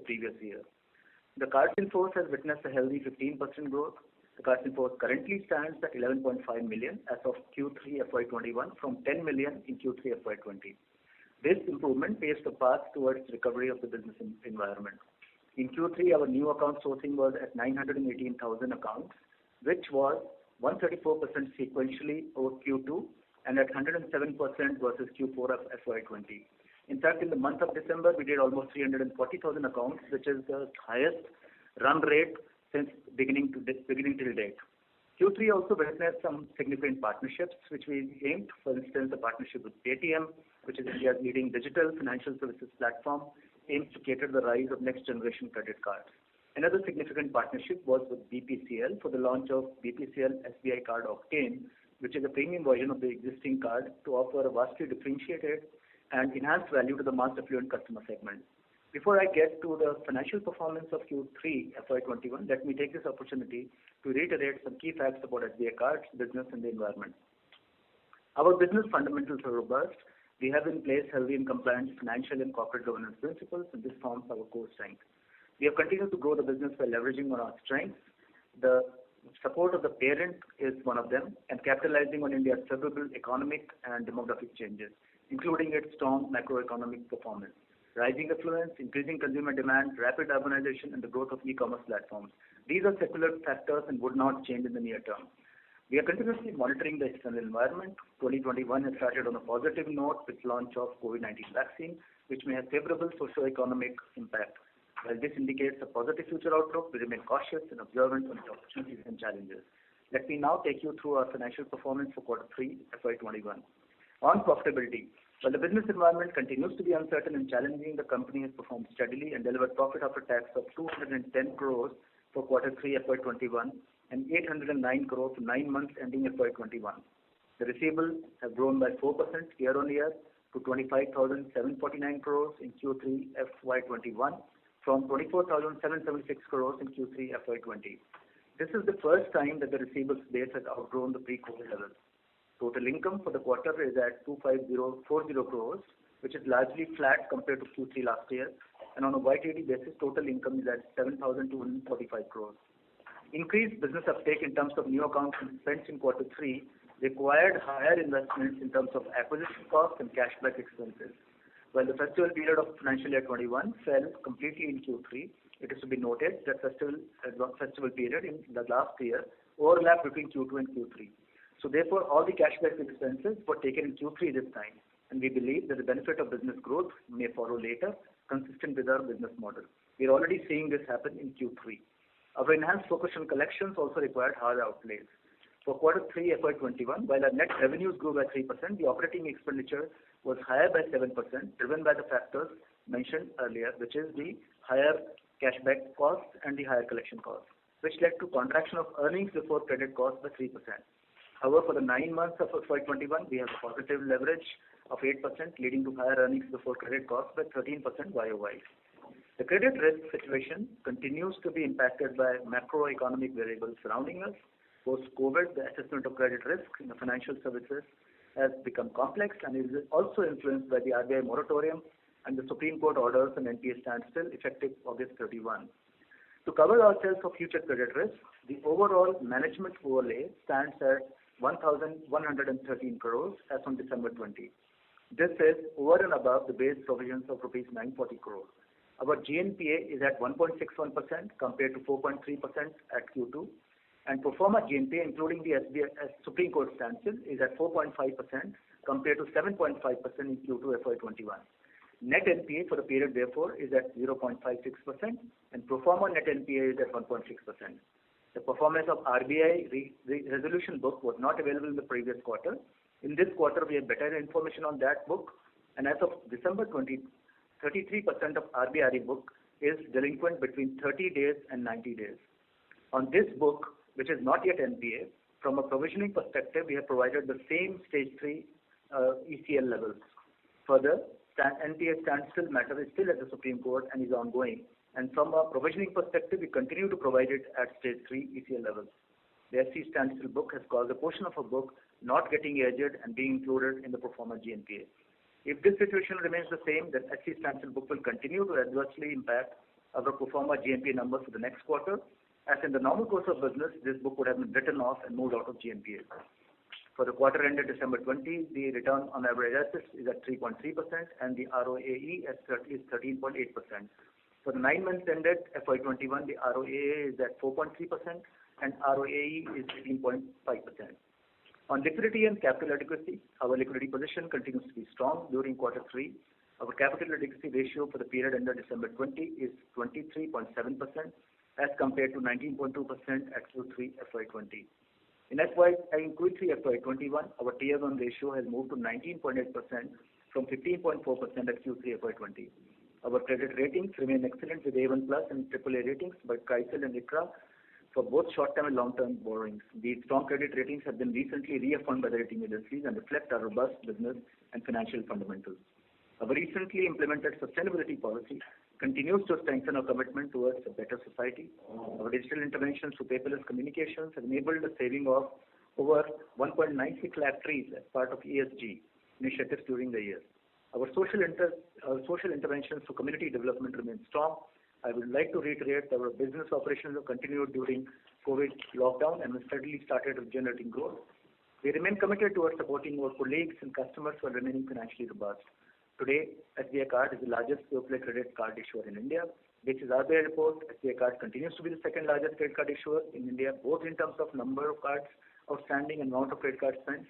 previous year. The cards in force has witnessed a healthy 15% growth. The cards in force currently stands at 11.5 million as of Q3 FY21 from 10 million in Q3 FY20. This improvement paves the path towards recovery of the business environment. In Q3, our new account sourcing was at 918,000 accounts, which was 134% sequentially over Q2 and at 107% versus Q4 of FY20. In fact, in the month of December, we did almost 340,000 accounts, which is the highest run rate since beginning till date. Q3 also witnessed some significant partnerships which we aimed. For instance, the partnership with Paytm, which is India's leading digital financial services platform, aims to cater to the rise of next generation credit cards. Another significant partnership was with BPCL for the launch of BPCL SBI Card Octane, which is a premium version of the existing card to offer a vastly differentiated and enhanced value to the mass affluent customer segment. Before I get to the financial performance of Q3 FY21, let me take this opportunity to reiterate some key facts about SBI Cards, business and the environment. Our business fundamentals are robust. We have in place healthy and compliant financial and corporate governance principles, and this forms our core strength. We have continued to grow the business by leveraging on our strengths. The support of the parent is one of them, and capitalizing on India's favorable economic and demographic changes, including its strong macroeconomic performance, rising affluence, increasing consumer demand, rapid urbanization, and the growth of e-commerce platforms. These are secular factors and would not change in the near term. We are continuously monitoring the external environment. 2021 has started on a positive note with launch of COVID-19 vaccine, which may have favorable socio-economic impact. While this indicates a positive future outlook, we remain cautious and observant on the opportunities and challenges. Let me now take you through our financial performance for Q3 FY21. On profitability, while the business environment continues to be uncertain and challenging, the company has performed steadily and delivered profit after tax of 210 crores for Q3 FY21 and 809 crores for 9 months ending FY21. The receivables have grown by 4% year-on-year to 25,749 crores in Q3 FY21 from 24,776 crores in Q3 FY20. This is the first time that the receivables base has outgrown the pre-COVID levels. Total income for the quarter is at 25040 crores, which is largely flat compared to Q3 last year, and on a YTD basis, total income is at 7,245 crores. Increased business uptake in terms of new accounts and spends in Q3 required higher investments in terms of acquisition costs and cashback expenses. While the festival period of financial year 21 fell completely in Q3, it is to be noted that festival period in the last year overlapped between Q2 and Q3. So therefore, all the cashback expenses were taken in Q3 this time, and we believe that the benefit of business growth may follow later, consistent with our business model. We are already seeing this happen in Q3. Our enhanced focus on collections also required higher outlays. For Q3 FY21, while our net revenues grew by 3%, the operating expenditure was higher by 7%, driven by the factors mentioned earlier, which is the higher cashback costs and the higher collection costs, which led to contraction of earnings before credit costs by 3%. However, for the 9 months of FY21, we have a positive leverage of 8%, leading to higher earnings before credit costs by 13% YOY. The credit risk situation continues to be impacted by macroeconomic variables surrounding us. Post-COVID, the assessment of credit risk in the financial services has become complex and is also influenced by the RBI moratorium and the Supreme Court orders and NPA standstill effective August 31. To cover ourselves for future credit risk, the overall management overlay stands at 1,113 crores as on December 20. This is over and above the base provisions of rupees 940 crores. Our GNPA is at 1.61% compared to 4.3% at Q2, and pro forma GNPA, including the Supreme Court standstill, is at 4.5% compared to 7.5% in Q2 FY21. Net NPA for the period, therefore, is at 0.56%, and pro forma net NPA is at 1.6%. The performance of RBI resolution book was not available in the previous quarter. In this quarter, we have better information on that book, and as of December 20, 33% of RBI book is delinquent between 30 days and 90 days. On this book, which is not yet NPA, from a provisioning perspective, we have provided the same stage 3 ECL levels. Further, NPA standstill matter is still at the Supreme Court and is ongoing. And from a provisioning perspective, we continue to provide it at stage 3 ECL levels. The SC standstill book has caused a portion of a book not getting aged and being included in the pro forma GNPA. If this situation remains the same, then SC standstill book will continue to adversely impact our pro forma GNPA numbers for the next quarter. As in the normal course of business, this book would have been written off and moved out of GNPA. For the quarter ended December 20, the return on average assets is at 3.3% and the ROAE is 13.8%. For the 9 months ended FY21, the ROAA is at 4.3% and ROAE is 18.5%. On liquidity and capital adequacy, our liquidity position continues to be strong during quarter 3. Our capital adequacy ratio for the period ended December 20 is 23.7% as compared to 19.2% at Q3 FY20. In Q3 FY21, our Tier 1 ratio has moved to 19.8% from 15.4% at Q3 FY20. Our credit ratings remain excellent with A1+ and AAA ratings by CRISIL and ICRA for both short-term and long-term borrowings. These strong credit ratings have been recently reaffirmed by the rating agencies and reflect our robust business and financial fundamentals. Our recently implemented sustainability policy continues to strengthen our commitment towards a better society. Our digital interventions through paperless communications have enabled the saving of over 1.96 lakh trees as part of ESG initiatives during the year. Our social interventions through community development remain strong. I would like to reiterate that our business operations have continued during COVID lockdown and have steadily started generating growth. We remain committed towards supporting our colleagues and customers while remaining financially robust. Today, SBI Card is the largest pure-play credit card issuer in India. This is RBI report. SBI Card continues to be the second largest credit card issuer in India, both in terms of number of cards outstanding and amount of credit card spent.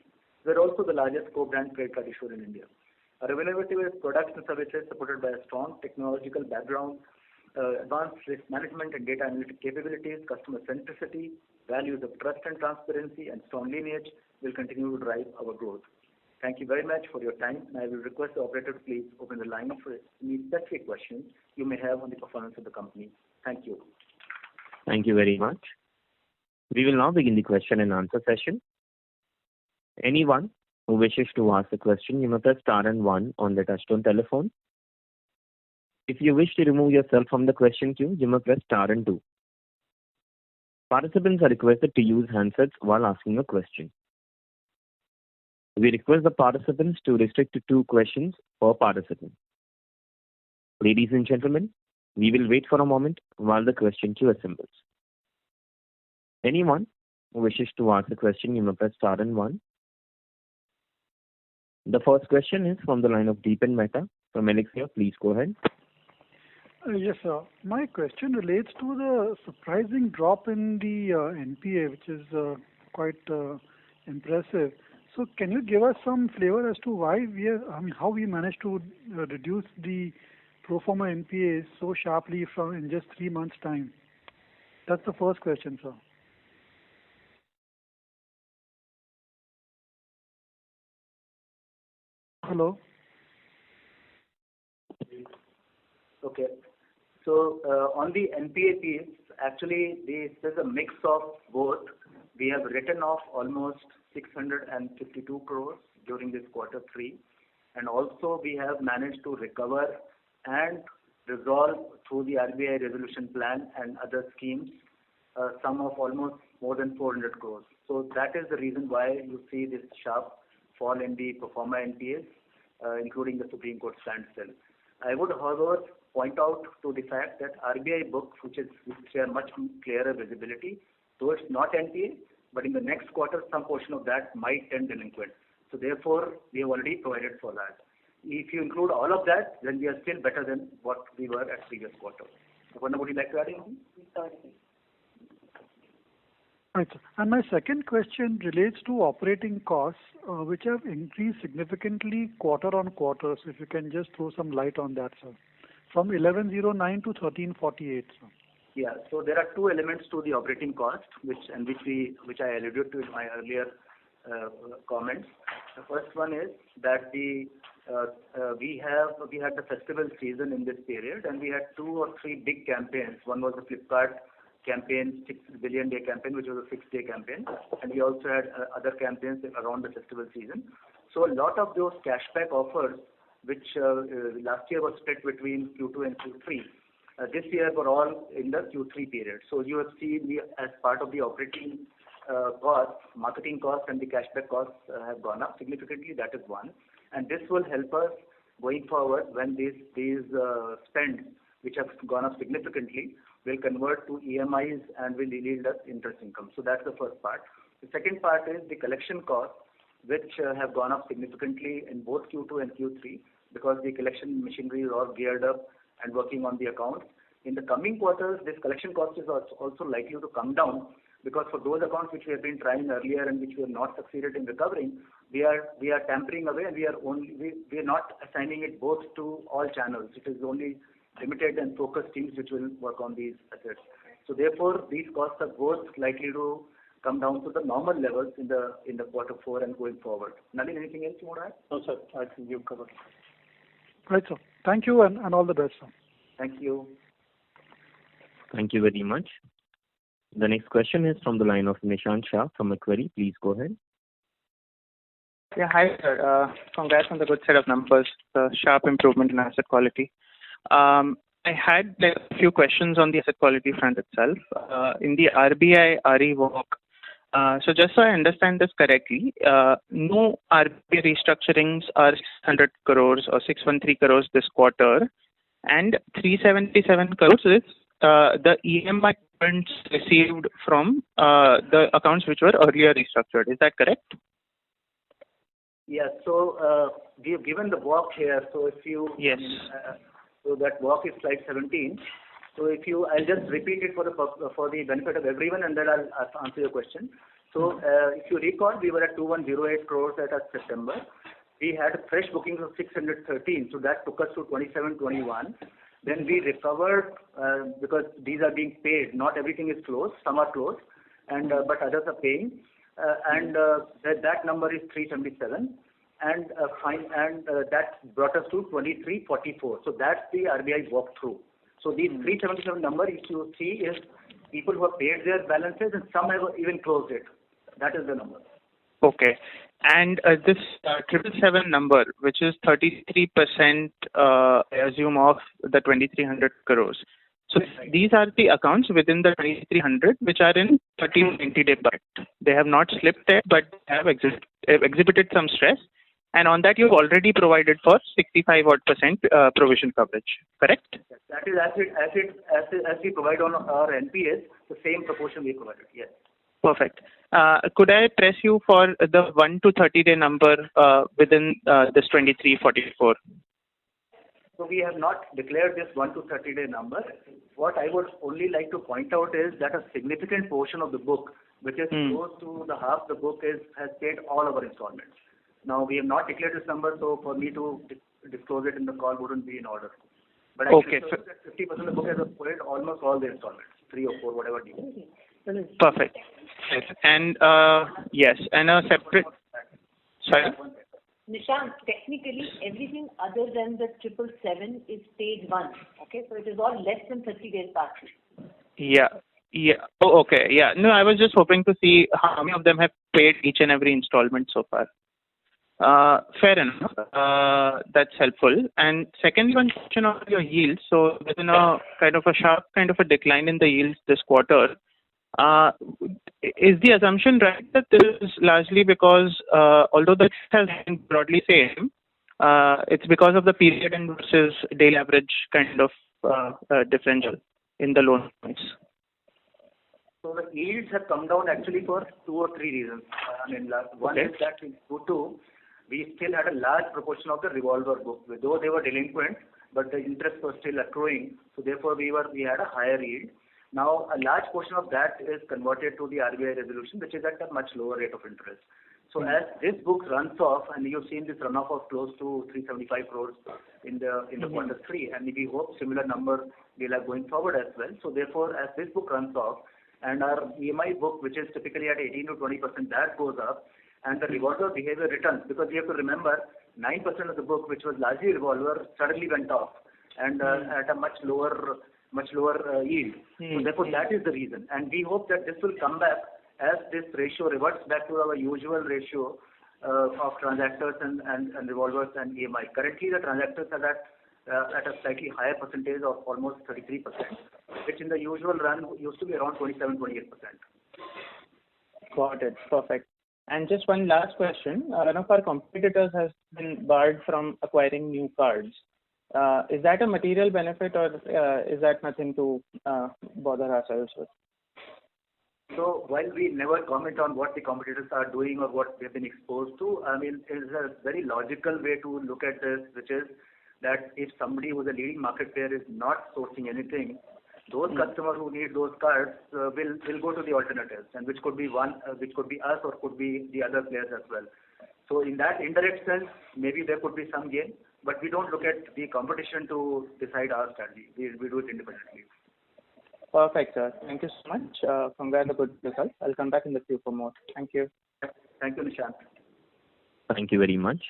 We are also the largest co-brand credit card issuer in India. Our innovative products and services supported by a strong technological background, advanced risk management and data analytic capabilities, customer centricity, values of trust and transparency, and strong lineage will continue to drive our growth. Thank you very much for your time, and I will request the operator to please open the line for any specific questions you may have on the performance of the company. Thank you. Thank you very much. We will now begin the question and answer session. Anyone who wishes to ask a question, you may press star and 1 on the touchtone telephone. If you wish to remove yourself from the question queue, you may press star and 2. Participants are requested to use handsets while asking a question. We request the participants to restrict to 2 questions per participant. Ladies and gentlemen, we will wait for a moment while the question queue assembles. Anyone who wishes to ask a question, you may press star and 1. The first question is from the line of Deepan Mehta from Elixir. Please go ahead. Yes, sir. My question relates to the surprising drop in the NPA, which is quite impressive. So, can you give us some flavor as to why how we managed to reduce the pro forma NPA so sharply from in just 3 months' time? That's the first question, sir. Hello. Okay. So, on the NPA piece, actually, this is a mix of both. We have written off almost 652 crores during this quarter 3, and also we have managed to recover and resolve through the RBI resolution plan and other schemes sum of almost more than 400 crores. So that is the reason why you see this sharp fall in the pro forma NPAs, including the Supreme Court standstill. I would, however, point out to the fact that RBI books, which share much clearer visibility, though it's not NPA, but in the next quarter, some portion of that might turn delinquent. So therefore, we have already provided for that. If you include all of that, then we are still better than what we were at previous quarter. Aparna, would you like to add anything? Right. And my second question relates to operating costs, which have increased significantly quarter on quarter. So if you can just throw some light on that, sir. From 1109 to 1348, sir. Yeah. So there are 2 elements to the operating cost, which I alluded to in my earlier comments. The first one is that we had the festival season in this period, and we had 2 or 3 big campaigns. One was the Flipkart campaign, 6 billion day campaign, which was a 6-day campaign, and we also had other campaigns around the festival season. So a lot of those cashback offers, which last year was split between Q2 and Q3, this year were all in the Q3 period. So you have seen as part of the operating costs, marketing costs and the cashback costs have gone up significantly. That is one. And this will help us going forward when these spends which have gone up significantly, will convert to EMIs and will yield us interest income. So that's the first part. The second part is the collection costs, which have gone up significantly in both Q2 and Q3 because the collection machinery is all geared up and working on the accounts. In the coming quarters, this collection cost is also likely to come down because for those accounts which we have been trying earlier and which we have not succeeded in recovering, we are tampering away and we are not assigning it both to all channels. It is only limited and focused teams which will work on these assets. So therefore, these costs are both likely to come down to the normal levels in the quarter 4 and going forward. Nalin, anything else you want to add? No, sir. I think you've covered. Right, sir. Thank you and all the best, sir. Thank you. Thank you very much. The next question is from the line of Nishant Shah from Macquarie. Please go ahead. Yeah, hi, sir. Congrats on the good set of numbers, the sharp improvement in asset quality. I had a few questions on the asset quality front itself. In the RBI RE walk, so just so I understand this correctly, no RBI restructurings are 600 crores or 613 crores this quarter, and 377 crores is the EMI payments received from the accounts which were earlier restructured. Is that correct? Yes. So we have given the walk here. So if you so that walk is slide 17. So I'll just repeat it for the benefit of everyone, and then I'll answer your question. So if you recall, we were at 2108 crores at September. We had fresh bookings of 613, so that took us to 2721. Then we recovered because these are being paid. Not everything is closed. Some are closed, and but others are paying. That number is 377, and that brought us to 2344. So that's the RBI walkthrough. So the 377 number, if you see, is people who have paid their balances, and some have even closed it. That is the number. Okay. And this 777 number, which is 33%, I assume, of the 2,300 crores. So these are the accounts within the 2,300 which are in 30-90-day bucket. They have not slipped yet, but have exhibited some stress. And on that, you've already provided for 65% provision coverage, correct? That is as we provide on our NPAs, the same proportion we provided. Yes. Perfect. Could I press you for the 1 to 30-day number within this 2344? So we have not declared this 1 to 30-day number. What I would only like to point out is that a significant portion of the book, which is close to the half the book, has paid all our installments. Now, we have not declared this number, so for me to disclose it in the call wouldn't be in order. But I can show you that 50% of the book has paid almost all the installments, 3 or 4, whatever due. Perfect. And yes, and a separate. Sorry. Nishant, technically everything other than the 777 is stage 1. Okay, so it is all less than 30 days past. Yeah. Oh, okay. Yeah. No, I was just hoping to see how many of them have paid each and every installment so far. Fair enough. That's helpful. And second one question on your yields. So there's been a sharp decline in the yields this quarter. Is the assumption right that this is largely because, although the has been broadly same, it's because of the period end versus daily average differential in the loan points? So the yields have come down actually for 2 or 3 reasons. One is that in Q2, we still had a large proportion of the revolver book, though they were delinquent, but the interest was still accruing. So therefore, we had a higher yield. Now, a large portion of that is converted to the RBI resolution, which is at a much lower rate of interest. So as this book runs off, and you've seen this runoff of close to 375 crores in the quarter 3, and we hope similar number we'll have going forward as well. So therefore, as this book runs off, and our EMI book, which is typically at 18 to 20%, that goes up, and the revolver behavior returns, because you have to remember, 9% of the book, which was largely revolver, suddenly went off, and at a much lower yield. So therefore, that is the reason. And we hope that this will come back as this ratio reverts back to our usual ratio of transactors and revolvers and EMI. Currently, the transactors are at a slightly higher percentage of almost 33%, which in the usual run used to be around 27-28%. Got it. Perfect. And just one last question. One of our competitors has been barred from acquiring new cards. Is that a material benefit, or is that nothing to bother ourselves with? So while we never comment on what the competitors are doing or what they've been exposed to, I mean, it is a very logical way to look at this, which is that if somebody who's a leading market player is not sourcing anything, those customers who need those cards will go to the alternatives, and which could be which could be us or could be the other players as well. So in that indirect sense, maybe there could be some gain, but we don't look at the competition to decide our strategy. We do it independently. Perfect, sir. Thank you so much. Congrats on the good result. I'll come back in the queue for more. Thank you. Thank you, Nishant. Thank you very much.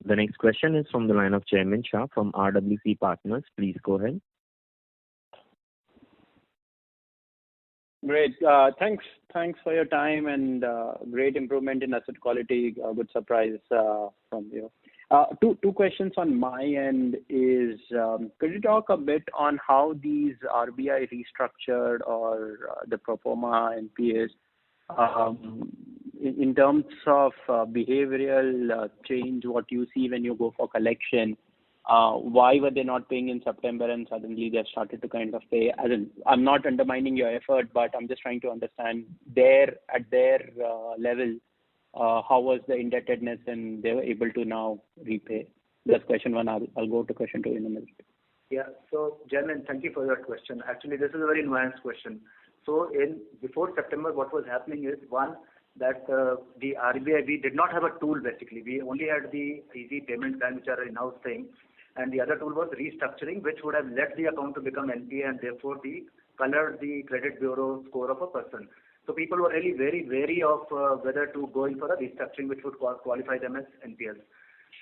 The next question is from the line of Jaimin Shah from RWC Partners. Please go ahead. Great. Thanks for your time and great improvement in asset quality. Good surprise from you. Two questions on my end is, could you talk a bit on how these RBI restructured or the pro forma NPAs, in terms of behavioral change, what you see when you go for collection? Why were they not paying in September and suddenly they have started to kind of pay? I'm not undermining your effort, but I'm just trying to understand at their level, how was the indebtedness and they were able to now repay? That's question one. I'll go to question two in a minute. Yeah. So, Jaimin, thank you for your question. Actually, this is a very nuanced question. So, before September, what was happening is, one, that the RBI, we did not have a tool basically. We only had the easy payment plan, which are in-house thing, and the other tool was restructuring, which would have led the account to become NPA and therefore colored the credit bureau score of a person. So people were really very wary of whether to go in for a restructuring, which would qualify them as NPLs.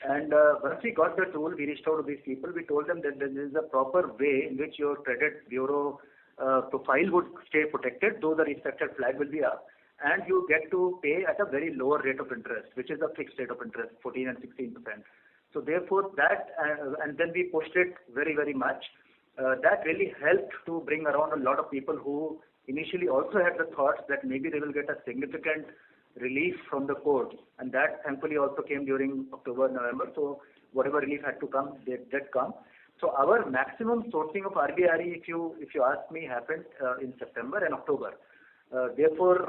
And once we got the tool, we reached out to these people. We told them that there is a proper way in which your credit bureau profile would stay protected, though the restructured flag will be up, and you get to pay at a very lower rate of interest, which is a fixed rate of interest, 14 and 16%. So therefore that, and then we pushed it very, very much. That really helped to bring around a lot of people who initially also had the thoughts that maybe they will get a significant relief from the court, and that thankfully also came during October, November. So whatever relief had to come, they did come. So our maximum sourcing of RBI, if you ask me, happened in September and October. Therefore,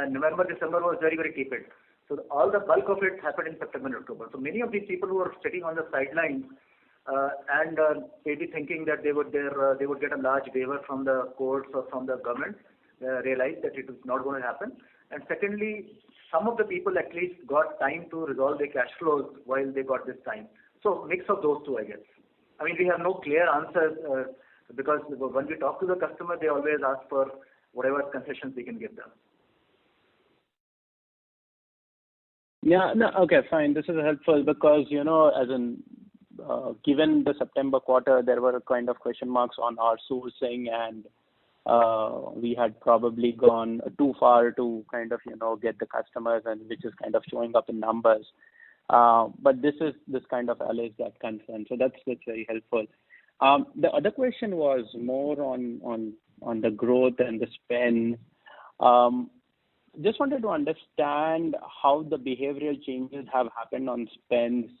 November, December was very, very tepid. So all the bulk of it happened in September and October. So many of these people who were sitting on the sidelines and maybe thinking that they would get a large waiver from the courts or from the government, realized that it was not going to happen. And secondly, some of the people at least got time to resolve their cash flows while they got this time. So mix of those two, I guess. I mean, we have no clear answers because when we talk to the customer, they always ask for whatever concessions we can give them. Yeah, no, okay, fine. This is helpful because, as in, given the September quarter, there were kind of question marks on our sourcing and we had probably gone too far to kind of, get the customers, and which is kind of showing up in numbers. But this kind of allays that concern. So that's very helpful. The other question was more on the growth and the spend. Just wanted to understand how the behavioral changes have happened on spends.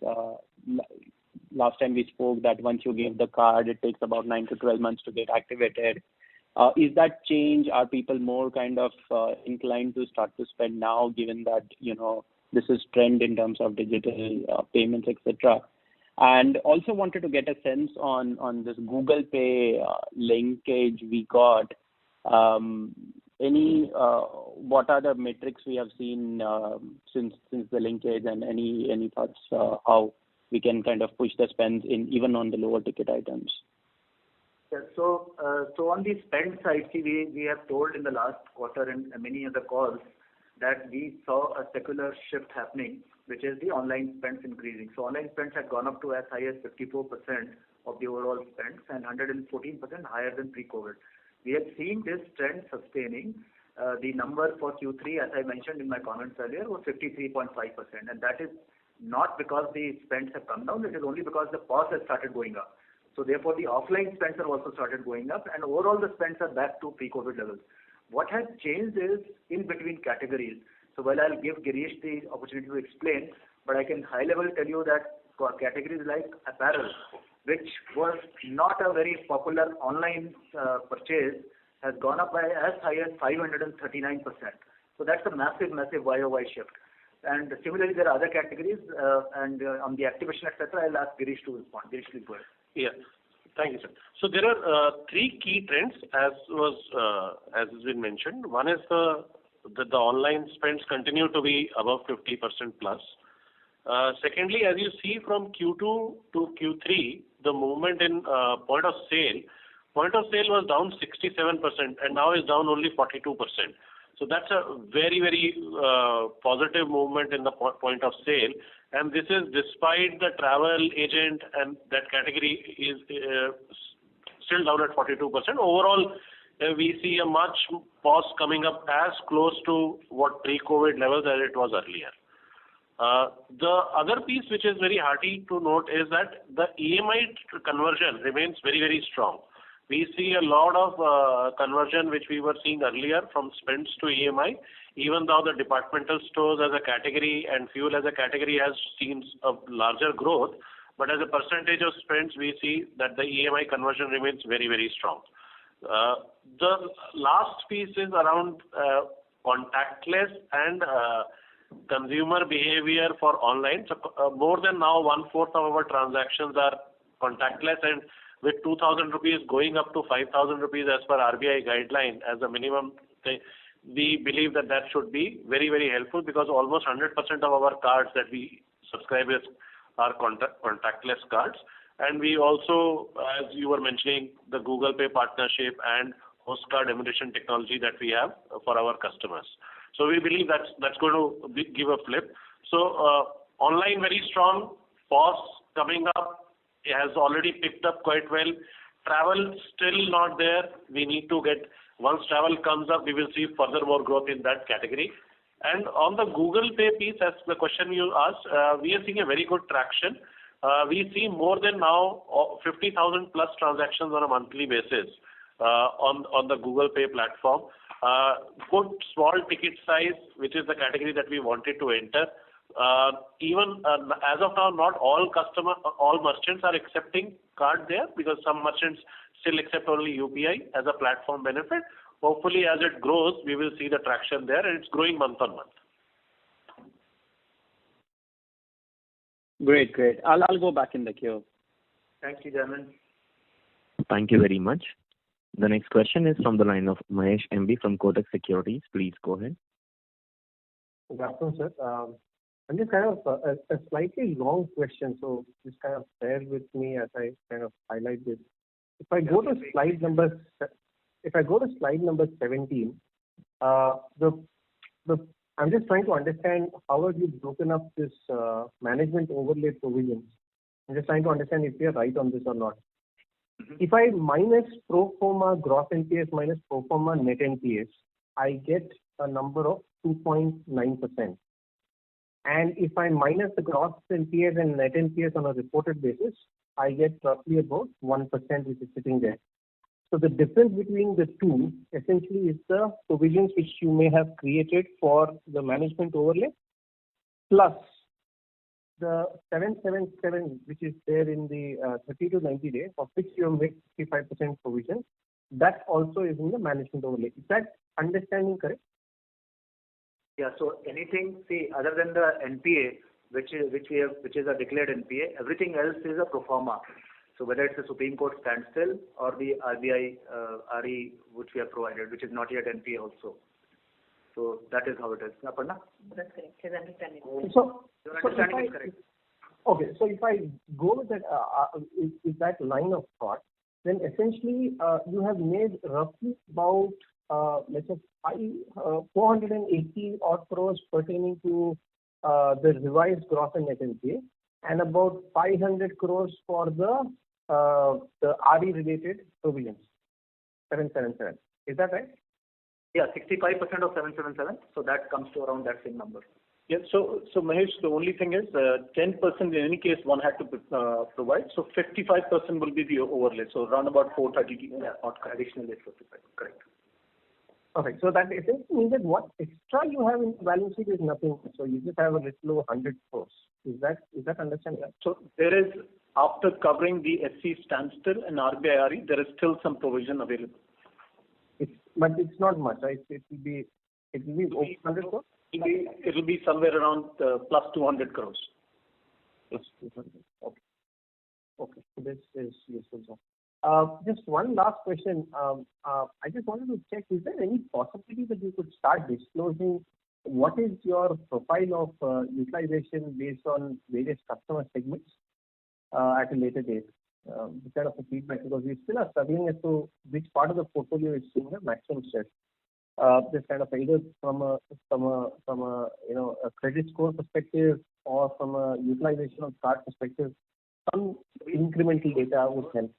Last time we spoke that once you give the card, it takes about 9 to 12 months to get activated. Is that change? Are people more kind of inclined to start to spend now, given that, this is trend in terms of digital payments, etc.? And also wanted to get a sense on this Google Pay linkage we got. What are the metrics we have seen since the linkage, and any thoughts how we can kind of push the spends in even on the lower ticket items? Yeah, so on the spend side, we have told in the last quarter and many other calls that we saw a secular shift happening, which is the online spends increasing. So online spends had gone up to as high as 54% of the overall spends and 114% higher than pre-COVID. We have seen this trend sustaining. The number for Q3, as I mentioned in my comments earlier, was 53.5%, and that is not because the spends have come down. It is only because the POS has started going up. So therefore, the offline spends have also started going up, and overall the spends are back to pre-COVID levels. What has changed is in between categories. So while I'll give Girish the opportunity to explain, but I can high level tell you that categories like apparel which was not a very popular online purchase, has gone up by as high as 539%. So that's a massive YOY shift. And similarly, there are other categories, and on the activation, etc., I'll ask Girish to respond. Girish, please go ahead. Yeah. Thank you, sir. So there are three key trends as has been mentioned. One is the online spends continue to be above 50% plus. Secondly, as you see from Q2 to Q3, the movement in point of sale was down 67% and now is down only 42%. So that's a very, very positive movement in the point of sale. And this is despite the travel agent and that category is still down at 42%. Overall, we see a much pause coming up as close to what pre-COVID levels as it was earlier. The other piece which is very hearty to note is that the EMI conversion remains very, very strong. We see a lot of conversion which we were seeing earlier from spends to EMI, even though the departmental stores as a category and fuel as a category has seen a larger growth. But as a percentage of spends, we see that the EMI conversion remains very, very strong. The last piece is around contactless and consumer behavior for online. So more than now 1/4 of our transactions are contactless, and with 2,000 rupees going up to 5,000 rupees as per RBI guideline as a minimum thing, we believe that that should be very, very helpful because almost 100% of our cards that we subscribe with are contactless cards. And we also, as you were mentioning, the Google Pay partnership and host card emulation technology that we have for our customers. So we believe that's going to give a flip. So online very strong, POS coming up. It has already picked up quite well. Travel still not there. We need to get, once travel comes up, we will see further more growth in that category. And on the Google Pay piece, as the question you asked, we are seeing a very good traction. We see more than now 50,000 plus transactions on a monthly basis on the Google Pay platform. Good small ticket size, which is the category that we wanted to enter. Even as of now, not all merchants are accepting card there because some merchants still accept only UPI as a platform benefit. Hopefully, as it grows, we will see the traction there, and it's growing month on month. Great. I'll go back in the queue. Thank you, Jamin. Thank you very much. The next question is from the line of Mahesh MB from Kotak Securities. Please go ahead. Good afternoon, sir. I'm just kind of a slightly long question, so just kind of bear with me as I kind of highlight this. If I go to slide number 17, I'm just trying to understand how have you broken up this management overlay provisions. I'm just trying to understand if we are right on this or not. If I minus pro forma gross NPAs minus pro forma net NPAs, I get a number of 2.9%. And if I minus the gross NPAs and net NPAs on a reported basis, I get roughly about 1%, which is sitting there. So the difference between the two essentially is the provisions which you may have created for the management overlay, plus the 777, which is there in the 30 to 90 days, of which you have made 55% provision. That also is in the management overlay. Is that understanding correct? Yeah. So anything, see, other than the NPA, which is a declared NPA, everything else is a pro forma. So whether it's a Supreme Court standstill or the RBI RE which we have provided, which is not yet NPA also. So that is how it is. Aparna? That's correct. His understanding. So Your understanding is correct. Okay. So if I go with that, is that line of thought, then essentially you have made roughly about let's say 480 odd crores pertaining to the revised gross and net NPA, and about 500 crores for the RE related provisions, 777. Is that right? Yeah, 65% of 777. So that comes to around that same number. Yeah. So Mahesh, the only thing is 10% in any case one had to provide. So 55% will be the overlay. So around about 430. Yeah. Additional is 55. Correct. Okay. So that essentially means that what extra you have in the balance sheet is nothing. So you just have a little over 100 crores. Is that understanding? So there is, after covering the SC standstill and RBI RE, there is still some provision available. But it's not much, right? It will be over 100 crores? It will be somewhere around plus 200 crores. Plus 200. Okay. Okay. So this is useful, sir. Just one last question. I just wanted to check, is there any possibility that you could start disclosing what is your profile of utilization based on various customer segments at a later date? This kind of a feedback, because we still are struggling as to which part of the portfolio is seeing the maximum stress. This kind of either from a a credit score perspective or from a utilization of card perspective, some incremental data would help.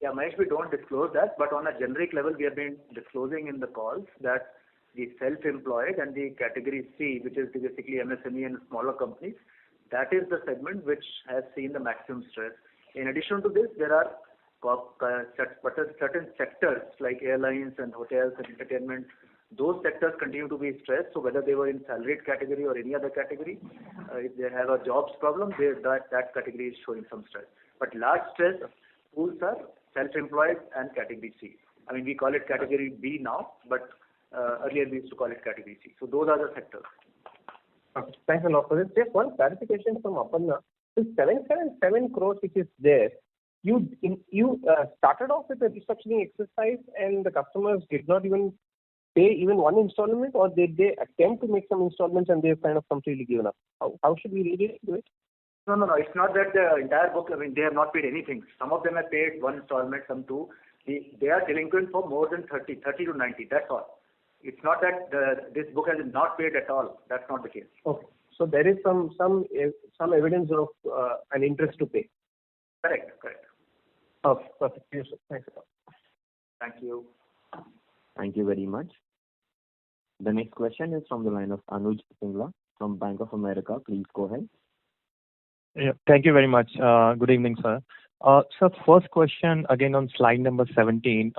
Yeah, Mahesh, we don't disclose that, but on a generic level, we have been disclosing in the calls that the self-employed and the category C, which is basically MSME and smaller companies, that is the segment which has seen the maximum stress. In addition to this, there are certain sectors like airlines and hotels and entertainment. Those sectors continue to be stressed. So whether they were in salaried category or any other category, if they have a jobs problem, that category is showing some stress. But large stress pools are self-employed and category C. I mean, we call it category B now, but earlier we used to call it category C. So those are the sectors. Okay. Thanks a lot for this. Just one clarification from Aparna. This 777 crores which is there, you started off with a restructuring exercise and the customers did not even pay even one installment, or did they attempt to make some installments and they've kind of completely given up? How should we read it? No. It's not that the entire book, I mean, they have not paid anything. Some of them have paid one installment, some two. They are delinquent for more than 30 to 90. That's all. It's not that this book has not paid at all. That's not the case. Okay. So there is some evidence of an interest to pay. Correct. Okay. Perfect. Yes, sir. Thanks a lot. Thank you. Thank you very much. The next question is from the line of Anuj Singla from Bank of America. Please go ahead. Yeah, thank you very much. Good evening, sir. So first question again on slide number 17.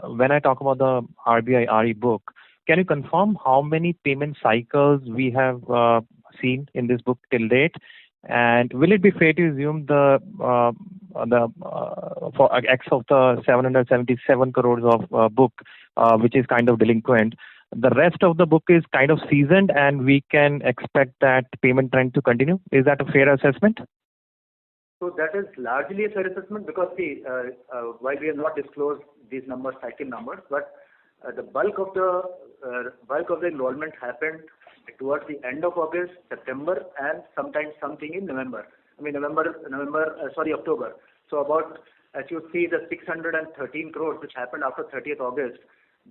When I talk about the RBI RE book, can you confirm how many payment cycles we have seen in this book till date? And will it be fair to assume for X of the 777 crores of book, which is kind of delinquent, the rest of the book is kind of seasoned and we can expect that payment trend to continue? Is that a fair assessment? So that is largely a fair assessment because while we have not disclosed these numbers, cycle numbers, but the bulk of the enrollment happened towards the end of August, September, and sometimes something in November. I mean October. So about, as you see, the 613 crores which happened after 30th August,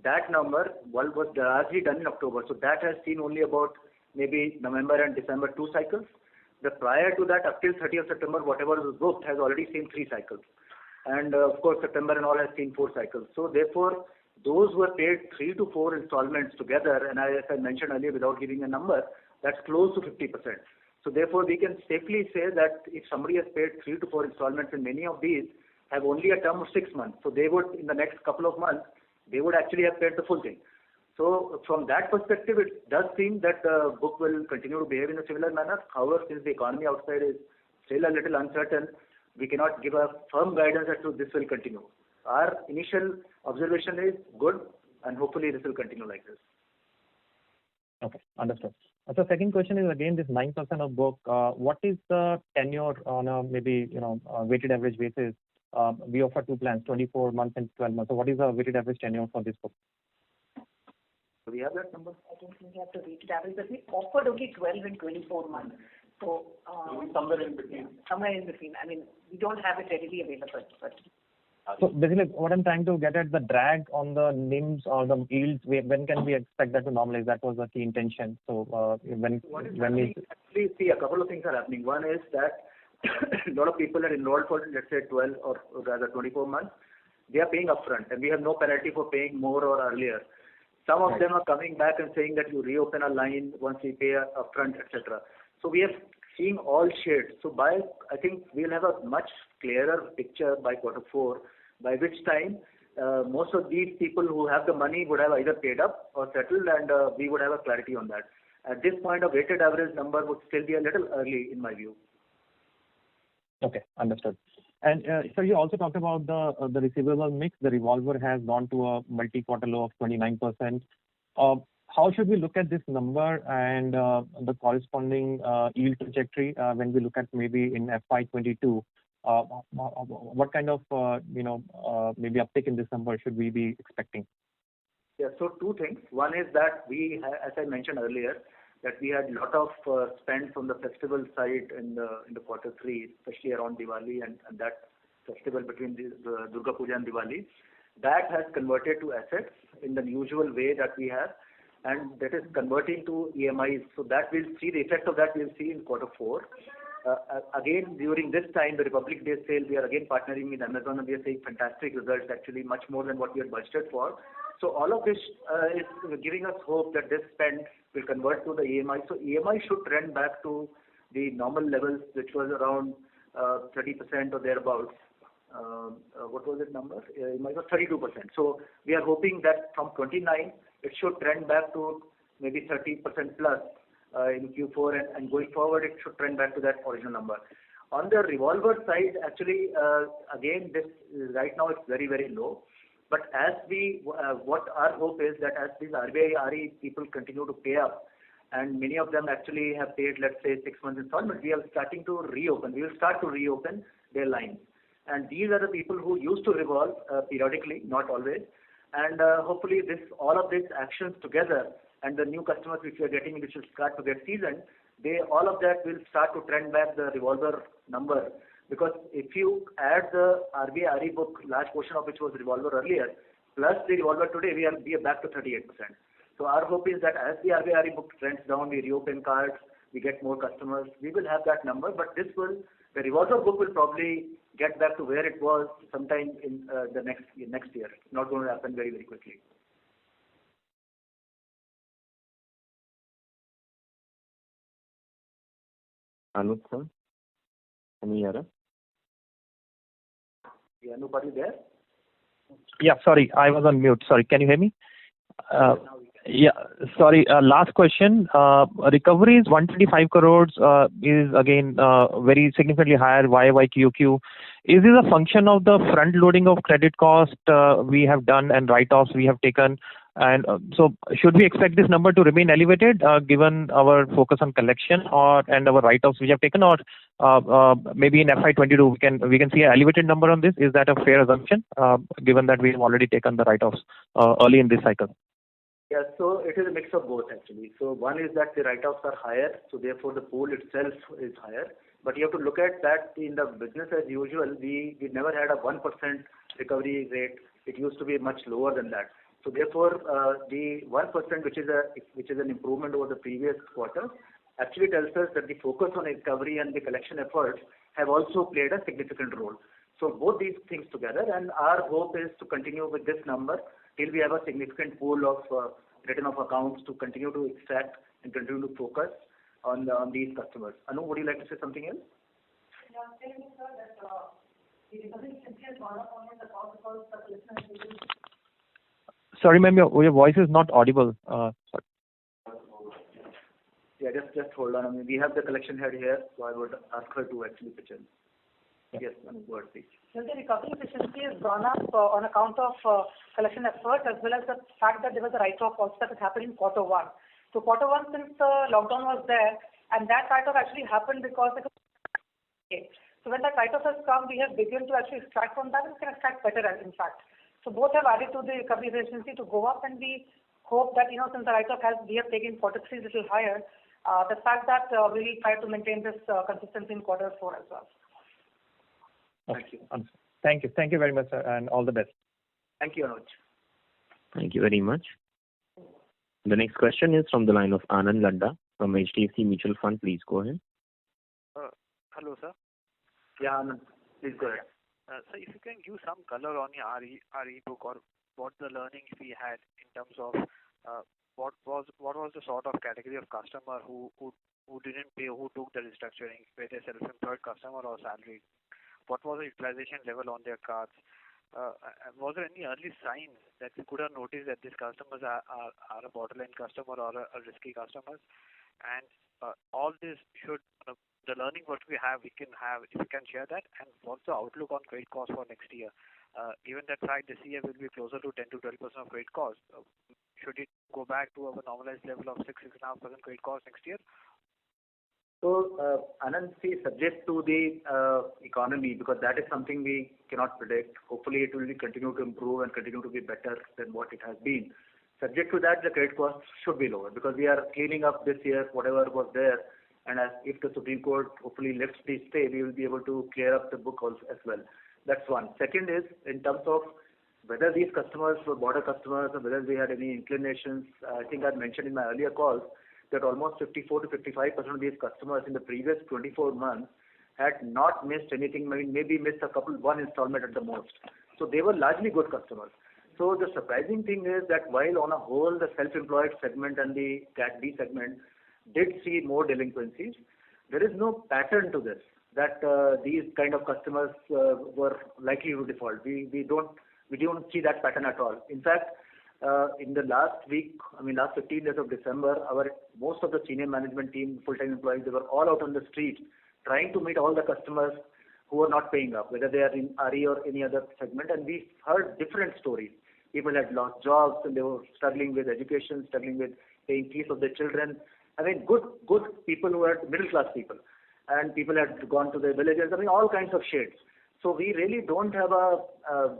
that number was largely done in October. So that has seen only about maybe November and December 2 cycles. The prior to that, up till 30th September, whatever was booked has already seen 3 cycles. And of course, September and all has seen 4 cycles. So therefore, those were paid 3 to 4 installments together. And as I mentioned earlier, without giving a number, that's close to 50%. So therefore, we can safely say that if somebody has paid 3 to 4 installments, and many of these have only a term of 6 months, so they would, in the next couple of months, they would actually have paid the full thing. So from that perspective, it does seem that the book will continue to behave in a similar manner. However, since the economy outside is still a little uncertain, we cannot give a firm guidance as to this will continue. Our initial observation is good, and hopefully this will continue like this. Okay, understood. So second question is again this 9% of book. What is the tenure on a maybe weighted average basis? We offer 2 plans, 24 months and 12 months. So what is the weighted average tenure for this book? Do we have that number? I don't think we have to weighted average, but we offered only 12 and 24 months. So somewhere in between. Somewhere in between. I mean, we don't have it readily available, but. So basically, what I'm trying to get at the drag on the NIMs or the yields. When can we expect that to normalize? That was the key intention. So actually, see, a couple of things are happening. One is that a lot of people are enrolled for, let's say, 12 or rather 24 months. They are paying upfront, and we have no penalty for paying more or earlier. Some of them are coming back and saying that you reopen a line once we pay upfront, etc. So we are seeing all shades. So I think we'll have a much clearer picture by quarter 4, by which time most of these people who have the money would have either paid up or settled, and we would have a clarity on that. At this point, a weighted average number would still be a little early in my view. Okay, understood. And so you also talked about the receivable mix. The revolver has gone to a multi-quarter low of 29%. How should we look at this number and the corresponding yield trajectory when we look at maybe in FY22? What kind of maybe uptick in this number should we be expecting? Yeah, so two things. One is that we, as I mentioned earlier, that we had a lot of spend from the festival side in the quarter three, especially around Diwali and that festival between the Durga Puja and Diwali. That has converted to assets in the usual way that we have, and that is converting to EMIs. So that we'll see the effect of that. We'll see in quarter four. Again, during this time, the Republic Day sale, we are again partnering with Amazon, and we are seeing fantastic results, actually much more than what we had budgeted for. So all of this is giving us hope that this spend will convert to the EMI. So EMI should trend back to the normal levels, which was around 30% or thereabouts. What was that number? EMI was 32%. So we are hoping that from 29, it should trend back to maybe 30% plus in Q4, and going forward, it should trend back to that original number. On the revolver side, actually, again, this right now it's very, very low. But as we, what our hope is that as these RBI RE people continue to pay up, and many of them actually have paid, let's say, 6 months installment, we are starting to reopen. We will start to reopen their lines. And these are the people who used to revolve periodically, not always. And hopefully all of these actions together and the new customers which we are getting, which will start to get seasoned, all of that will start to trend back the revolver number. Because if you add the RBI RE book, large portion of which was revolver earlier, plus the revolver today, we are back to 38%. So our hope is that as the RBI RE book trends down, we reopen cards, we get more customers, we will have that number. But the revolver book will probably get back to where it was sometime in the next year. It's not going to happen very, very quickly. Anup sir, can you hear us? Yeah, nobody there? Yeah, sorry, I was on mute. Sorry, can you hear me? Yeah, sorry. Last question. Recoveries 125 crores is again very significantly higher YY QQ. Is this a function of the front loading of credit cost we have done and write-offs we have taken? And so should we expect this number to remain elevated given our focus on collection and our write-offs we have taken, or maybe in FY22 we can see an elevated number on this? Is that a fair assumption given that we have already taken the write-offs early in this cycle? Yeah, so it is a mix of both actually. So one is that the write-offs are higher, so therefore the pool itself is higher. But you have to look at that in the business as usual. We never had a 1% recovery rate. It used to be much lower than that. So therefore, the 1%, which is an improvement over the previous quarter, actually tells us that the focus on recovery and the collection efforts have also played a significant role. So both these things together, and our hope is to continue with this number till we have a significant pool of written off accounts to continue to extract and continue to focus on these customers. Anu, would you like to say something else? Yeah, I'm saying, sir, that the recovery simply has gone up only the cost because the collection has. Sorry, ma'am, your voice is not audible. Sorry. Yeah, just hold on. I mean, we have the collection head here, so I would ask her to actually pitch in. Yes, Anu, go ahead, please. So the recovery efficiency has gone up on account of collection efforts, as well as the fact that there was a write-off also that has happened in quarter one. So quarter one, since the lockdown was there, and that write-off actually happened because so when that write-off has come, we have begun to actually extract from that, and we can extract better, in fact. So both have added to the recovery efficiency to go up, and we hope that, since the write-off we have taken quarter three a little higher, the fact that we will try to maintain this consistency in quarter four as well. Thank you. Thank you. Thank you very much, sir, and all the best. Thank you, Anuj. Thank you very much. The next question is from the line of Anand Landa from HDFC Mutual Fund. Please go ahead. Hello, sir. Yeah, Anand, please go ahead. So if you can give some color on your RE book, or what the learnings we had in terms of what was the sort of category of customer who didn't pay, who took the restructuring, whether self-employed customer or salaried. What was the utilization level on their cards? was there any early signs that we could have noticed that these customers are a borderline customer or a risky customers? And all this should, the learning what we have, if we can share that, and what's the outlook on credit cost for next year? Given that fact this year will be closer to 10 to 12% of credit cost, should it go back to our normalized level of 6.5% credit cost next year? So, Anand, see, subject to the economy, because that is something we cannot predict. Hopefully, it will continue to improve and continue to be better than what it has been. Subject to that, the credit cost should be lower because we are cleaning up this year whatever was there, and if the Supreme Court hopefully lifts the stay, we will be able to clear up the book also as well. That's one. Second is in terms of whether these customers were border customers or whether they had any inclinations. I think I mentioned in my earlier calls that almost 54 to 55% of these customers in the previous 24 months had not missed anything, maybe missed one installment at the most. So they were largely good customers. So the surprising thing is that while on a whole the self-employed segment and the Cat B segment did see more delinquencies, there is no pattern to this that these kind of customers were likely to default. We don't see that pattern at all. In fact, in the last 15 days of December, most of the senior management team, full-time employees, they were all out on the street trying to meet all the customers who are not paying up, whether they are in RE or any other segment. And we heard different stories. People had lost jobs and they were struggling with education, struggling with paying fees of their children. I mean, good people who were middle-class people. And people had gone to their villages. I mean, all kinds of shades. So we really don't have a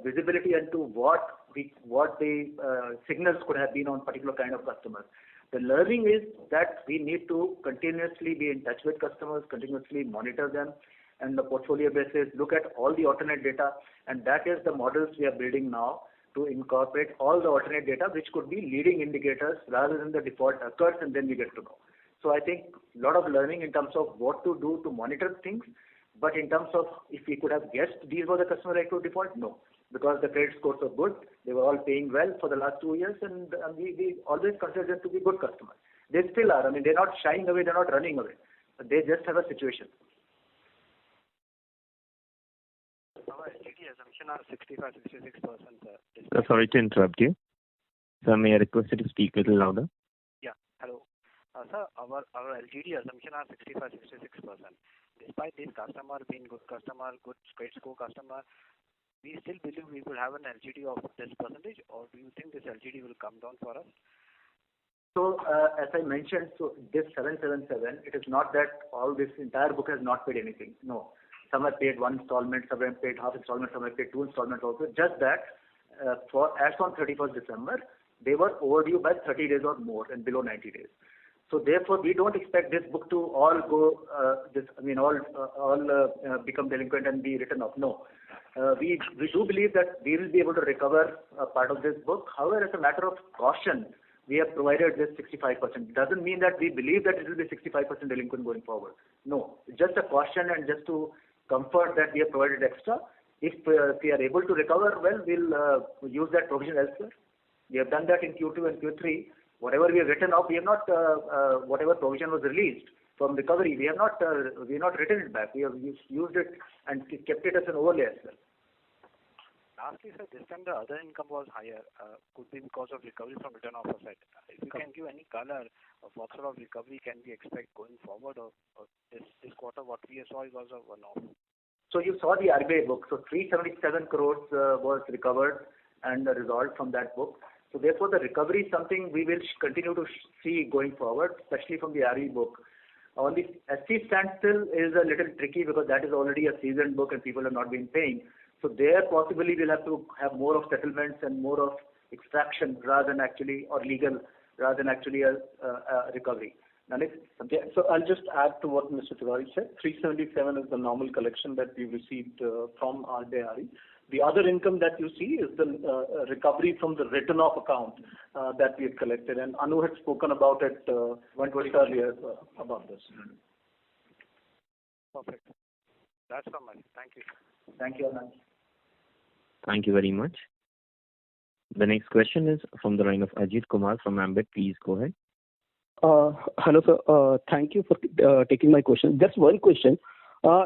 visibility into what the signals could have been on particular kind of customers. The learning is that we need to continuously be in touch with customers, continuously monitor them, and the portfolio basis, look at all the alternate data, and that is the models we are building now to incorporate all the alternate data, which could be leading indicators rather than the default occurs and then we get to know. So I think a lot of learning in terms of what to do to monitor things, but in terms of if we could have guessed these were the customers likely to default, no, because the credit scores were good, they were all paying well for the last 2 years, and we always consider them to be good customers. They still are. I mean, they're not shying away, they're not running away. They just have a situation. Our LGD assumption are 65-66%. Sorry to interrupt you. Sir, may I request you to speak a little louder? Yeah, hello. Sir, our LGD assumption are 65-66%. Despite this customer being good customer, good credit score customer, we still believe we will have an LGD of this percentage, or do you think this LGD will come down for us? So, as I mentioned, this 777, it is not that all this entire book has not paid anything. No. Some have paid one installment, some have paid half installment, some have paid two installments also. Just that, as on 31st December, they were overdue by 30 days or more and below 90 days. So therefore, we don't expect this book to all go, become delinquent and be written off. No. We do believe that we will be able to recover a part of this book. However, as a matter of caution, we have provided this 65%. It doesn't mean that we believe that it will be 65% delinquent going forward. No. Just a caution and just to comfort that we have provided extra. If we are able to recover, well, we'll use that provision elsewhere. We have done that in Q2 and Q3. Whatever we have written off, we have not, whatever provision was released from recovery, we have not written it back. We have used it and kept it as an overlay as well. Lastly, sir, this time the other income was higher. Could be because of recovery from return of asset. If you can give any color of what sort of recovery can we expect going forward, or this quarter what we saw was a one-off. So you saw the RBI book. So 377 crores was recovered and resolved from that book. So therefore, the recovery is something we will continue to see going forward, especially from the RE book. On the SC standstill is a little tricky because that is already a seasoned book and people have not been paying. So there possibly we'll have to have more of settlements and more of extraction rather than actually, or legal, rather than actually a recovery. Lalit? Yeah, so I'll just add to what Mr. Tiwari said. 377 is the normal collection that we received from RBI RE. The other income that you see is the recovery from the written off account that we have collected, and Anu had spoken about it 120 earlier about this. Perfect. That's from us. Thank you. Thank you, Anand. Thank you very much. The next question is from the line of Ajit Kumar from Ambit. Please go ahead. Hello, sir. Thank you for taking my question. Just one question.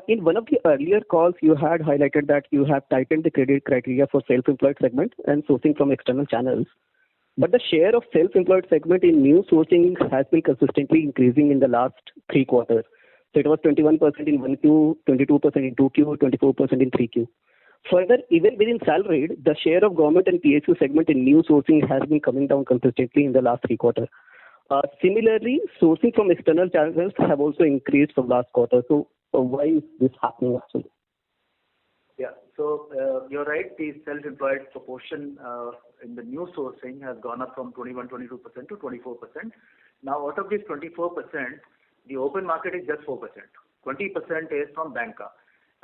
In one of the earlier calls, you had highlighted that you have tightened the credit criteria for self-employed segment and sourcing from external channels. But the share of self-employed segment in new sourcing has been consistently increasing in the last 3 quarters. So it was 21% in 1Q, 22% in 2Q, 24% in 3Q. Further, even within salaried, the share of government and PSU segment in new sourcing has been coming down consistently in the last 3 quarters. Similarly, sourcing from external channels have also increased from last quarter. So why is this happening actually? Yeah. So you're right. The self-employed proportion in the new sourcing has gone up from 21-22% to 24%. Now, out of this 24%, the open market is just 4%. 20% is from banca.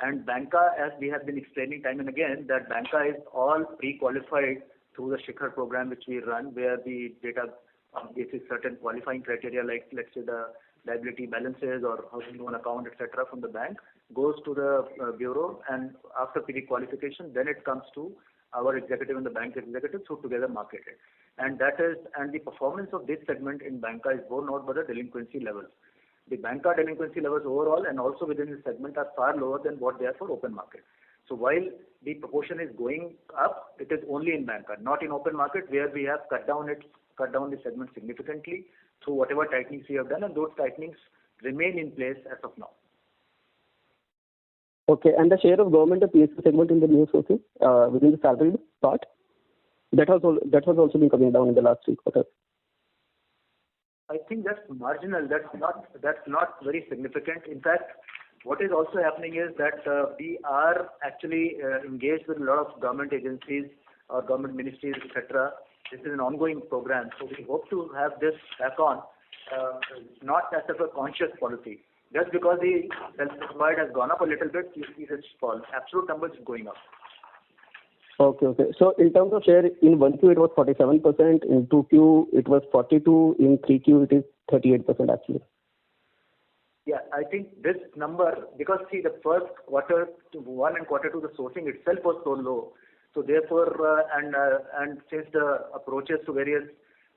And banca, as we have been explaining time and again, that banca is all pre-qualified through the Shikhar program which we run, where the data basis certain qualifying criteria like, let's say, the liability balances or housing loan account, etc., from the bank goes to the bureau, and after pre-qualification, then it comes to our executive and the bank executive who together market it. And the performance of this segment in banca is borne out by the delinquency levels. The banca delinquency levels overall and also within the segment are far lower than what they are for open market. So while the proportion is going up, it is only in banca, not in open market, where we have cut down the segment significantly through whatever tightenings we have done, and those tightenings remain in place as of now. Okay, and the share of government and PSU segment in the new sourcing within the salaried part, that has also been coming down in the last 3 quarters. I think that's marginal. That's not very significant. In fact, what is also happening is that we are actually engaged with a lot of government agencies or government ministries, etc. This is an ongoing program, so we hope to have this back on, not as of a conscious policy. Just because the self-employed has gone up a little bit, you see this fall. Absolute numbers is going up. Okay. So in terms of share, in 1Q it was 47%, in 2Q it was 42%, in 3Q it is 38% actually. Yeah, I think this number, because see the first quarter to 1 and quarter 2, the sourcing itself was so low. So therefore, and since the approaches to various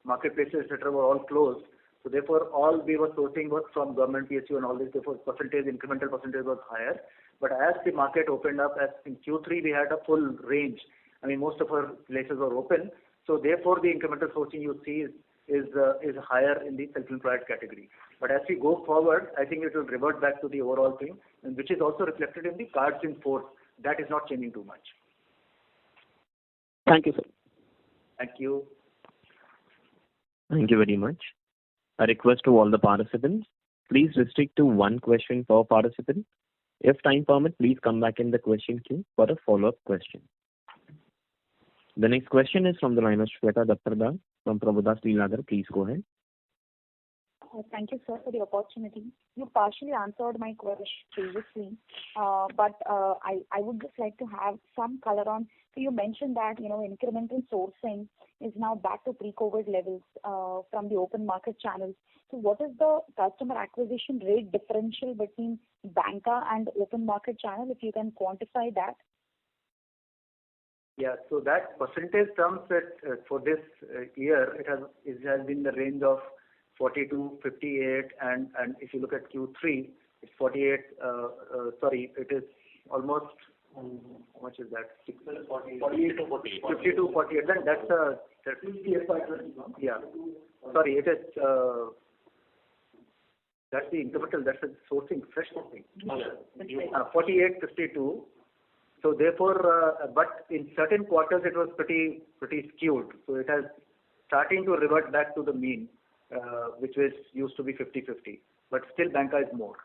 marketplaces, etc., were all closed, so therefore all we were sourcing was from government, PSU and all this, therefore incremental percentage was higher. But as the market opened up, as in Q3 we had a full range. I mean, most of our places were open. So therefore the incremental sourcing you see is higher in the self-employed category. But as we go forward, I think it will revert back to the overall thing, and which is also reflected in the cards in force. That is not changing too much. Thank you, sir. Thank you. Thank you very much. A request to all the participants, please restrict to one question per participant. If time permits, please come back in the question queue for a follow-up question. The next question is from the line of Shweta Daptardar from Prabhudas Lilladher. Please go ahead. Thank you, sir, for the opportunity. You partially answered my question previously, but I would just like to have some color on. So you mentioned that incremental sourcing is now back to pre-COVID levels from the open market channels. So what is the customer acquisition rate differential between banca and open market channel? If you can quantify that. Yeah, so that percentage terms that for this year it has been the range of 42, 58, and if you look at Q3, it's 48. It is almost how much is that? 48 to 48. 50 to 48. Then that's yeah. Sorry, it is that's the incremental. That's the sourcing, fresh sourcing. 48, 52. So therefore, but in certain quarters it was pretty skewed. So it has starting to revert back to the mean, which used to be 50-50. But still, banca is more.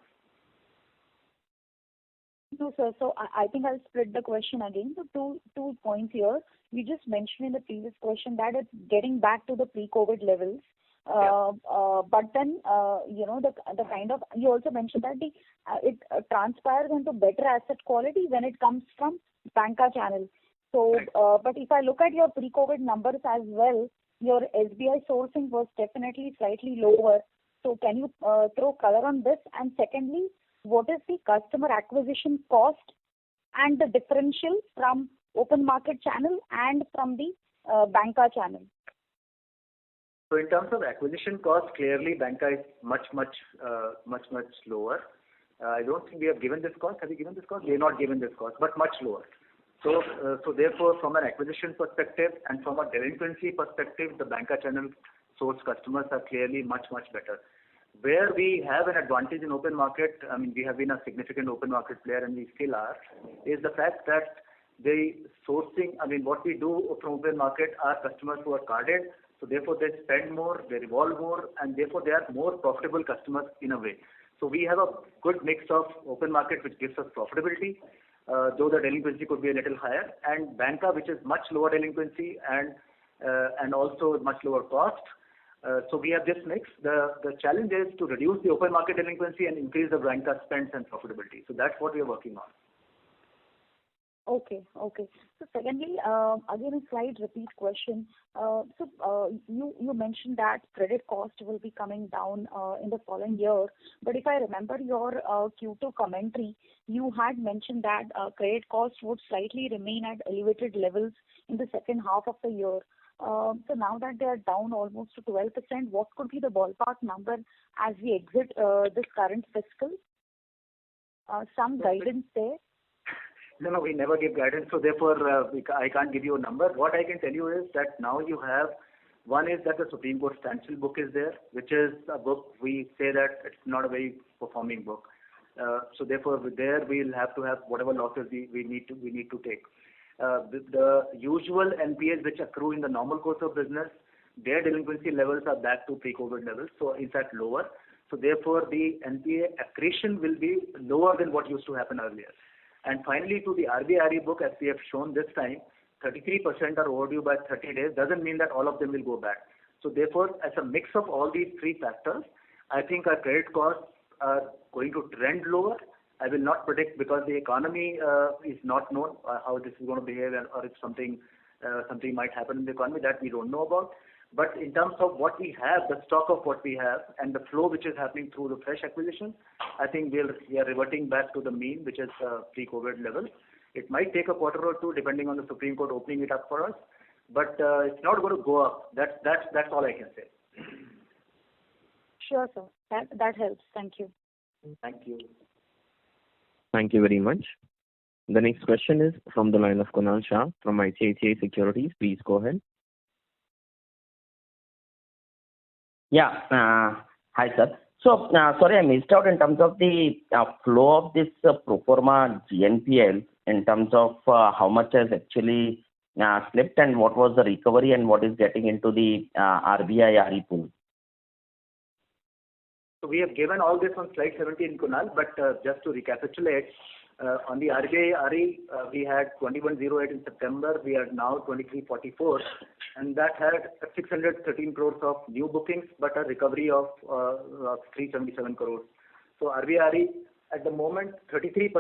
No, sir. So I think I'll split the question again. So two points here. You just mentioned in the previous question that it's getting back to the pre-COVID levels. But then, the kind of, you also mentioned that it transpires into better asset quality when it comes from banca channel. So, but if I look at your pre-COVID numbers as well, your SBI sourcing was definitely slightly lower. So can you throw color on this? And secondly, what is the customer acquisition cost and the differential from open market channel and from the banca channel? So in terms of acquisition cost, clearly banca is much lower. I don't think we have given this cost. Have we given this cost? We have not given this cost, but much lower. So therefore, from an acquisition perspective and from a delinquency perspective, the banca channel source customers are clearly much, much better. Where we have an advantage in open market, I mean, we have been a significant open market player and we still are, is the fact that the sourcing, I mean, what we do from open market are customers who are carded, so therefore they spend more, they revolve more, and therefore they are more profitable customers in a way. So we have a good mix of open market which gives us profitability, though the delinquency could be a little higher, and banca which is much lower delinquency and also much lower cost. So we have this mix. The challenge is to reduce the open market delinquency and increase the banca spends and profitability. So that's what we are working on. Okay. So secondly, again, a slight repeat question. You mentioned that credit cost will be coming down in the following year. But if I remember your Q2 commentary, you had mentioned that credit cost would slightly remain at elevated levels in the second half of the year. So now that they are down almost to 12%, what could be the ballpark number as we exit this current fiscal? Some guidance there? No, we never give guidance, so therefore I can't give you a number. What I can tell you is that now you have, one is that the Supreme Court standstill book is there, which is a book we say that it's not a very performing book. So therefore there we'll have to have whatever losses we need to take. The usual NPAs which accrue in the normal course of business, their delinquency levels are back to pre-COVID levels, so in fact lower. So therefore the NPA accretion will be lower than what used to happen earlier. And finally, to the RBI RE book, as we have shown this time, 33% are overdue by 30 days. Doesn't mean that all of them will go back. So therefore, as a mix of all these three factors, I think our credit costs are going to trend lower. I will not predict because the economy is not known how this is going to behave, or if something might happen in the economy that we don't know about. But in terms of what we have, the stock of what we have, and the flow which is happening through the fresh acquisition, I think we are reverting back to the mean, which is pre-COVID level. It might take a quarter or two, depending on the Supreme Court opening it up for us, but it's not going to go up. That's all I can say. Sure, sir. That helps. Thank you. Thank you. Thank you very much. The next question is from the line of Kunal Shah from ICICI Securities. Please go ahead. Yeah. Hi, sir. So, sorry, I missed out in terms of the flow of this pro forma GNPL in terms of how much has actually slipped and what was the recovery and what is getting into the RBI RE pool. So we have given all this on slide 17, Kunal, but just to recapitulate, on the RBI RE, we had 2108 in September, we are now 2344, and that had 613 crores of new bookings, but a recovery of 377 crores. So RBI RE, at the moment, 33%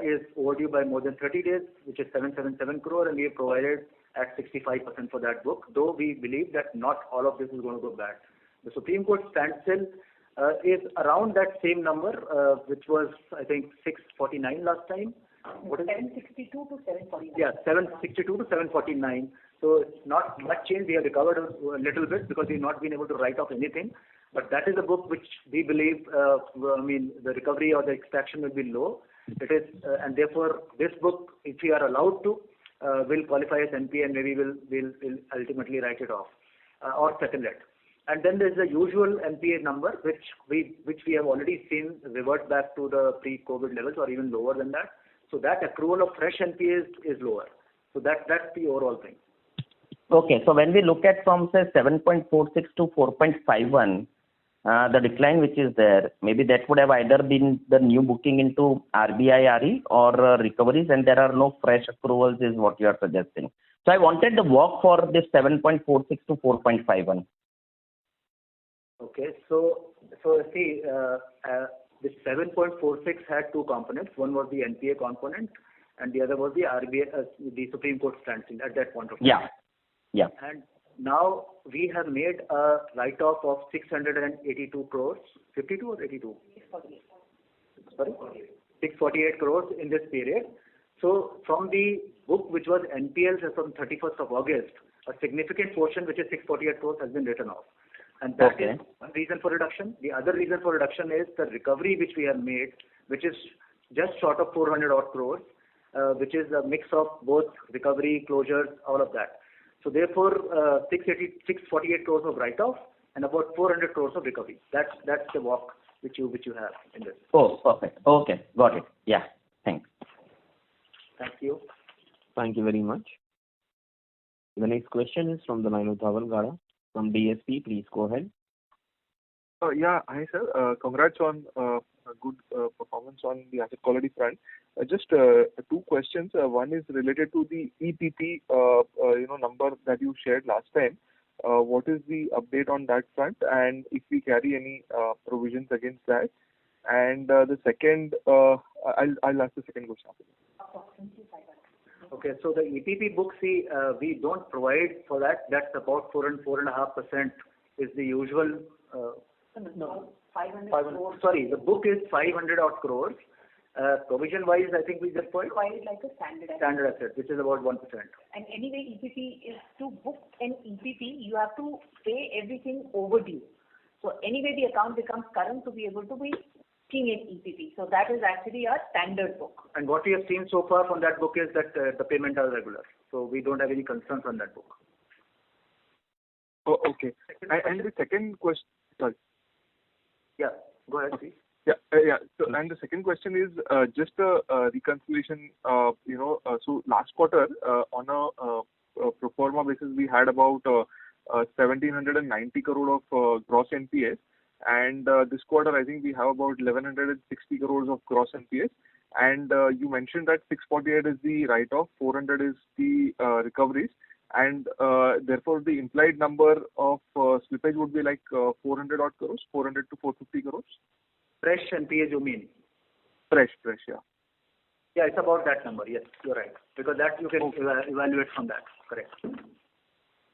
is overdue by more than 30 days, which is 777 crore, and we have provided at 65% for that book, though we believe that not all of this is going to go back. The Supreme Court standstill is around that same number, which was, I think, 649 last time. What is 762 to 749. Yeah, 762 to 749. So it's not much change. We have recovered a little bit because we've not been able to write off anything. But that is a book which we believe, the recovery or the extraction will be low. It is, and therefore, this book, if we are allowed to, will qualify as NPA and maybe will ultimately write it off or settle it. And then there's the usual NPA number, which we have already seen revert back to the pre-COVID levels or even lower than that. So that accrual of fresh NPAs is lower. So that's the overall thing. Okay, so when we look at from say 7.46 to 4.51, the decline which is there, maybe that would have either been the new booking into RBI RE or recoveries, and there are no fresh accruals is what you are suggesting. So I wanted the walk for this 7.46 to 4.51. Okay, so see, this 7.46 had two components. One was the NPA component, and the other was the RBI, the Supreme Court standstill at that point of time. Yeah. And now we have made a write-off of 682 crores, 52 or 82? 648. Sorry? 648 crores in this period. So from the book which was NPLs as from 31st of August, a significant portion, which is 648 crores, has been written off. And that is one reason for reduction. The other reason for reduction is the recovery which we have made, which is just short of 400 odd crores, which is a mix of both recovery, closures, all of that. So therefore, 648 crores of write-off and about 400 crores of recovery. That's the walk which you have in this. Oh, perfect. Okay, got it. Yeah, thanks. Thank you. Thank you very much. The next question is from the line of Dhaval Gada from DSP. Please go ahead. Yeah, hi sir. Congrats on a good performance on the asset quality front. Just two questions. One is related to the EPP, number that you shared last time. What is the update on that front, and if we carry any provisions against that? And the second, I'll ask the second question after that. Okay, so the EPP book, we don't provide for that. That's about 4.5% is the usual. No, 500 crores. Sorry, the book is 500 odd crores. Provision-wise, I think we just provide like a standard asset, which is about 1%. And anyway, EPP is to book an EPP, you have to pay everything overdue. So anyway, the account becomes current to be able to be paying an EPP. So that is actually a standard book. And what we have seen so far from that book is that the payments are regular. So we don't have any concerns on that book. Oh, okay. And the second question, sorry. Yeah, go ahead, please. Yeah. So, and the second question is just a reconciliation. So last quarter, on a pro forma basis, we had about 1,790 crore of gross NPAs, and this quarter, I think we have about 1,160 crores of gross NPAs. And you mentioned that 648 is the write-off, 400 is the recoveries, and therefore the implied number of slippage would be like 400 odd crores, 400 to 450 crores. Fresh NPAs, you mean? Fresh, yeah. Yeah, it's about that number. Yes, you're right. Because that you can evaluate from that. Correct.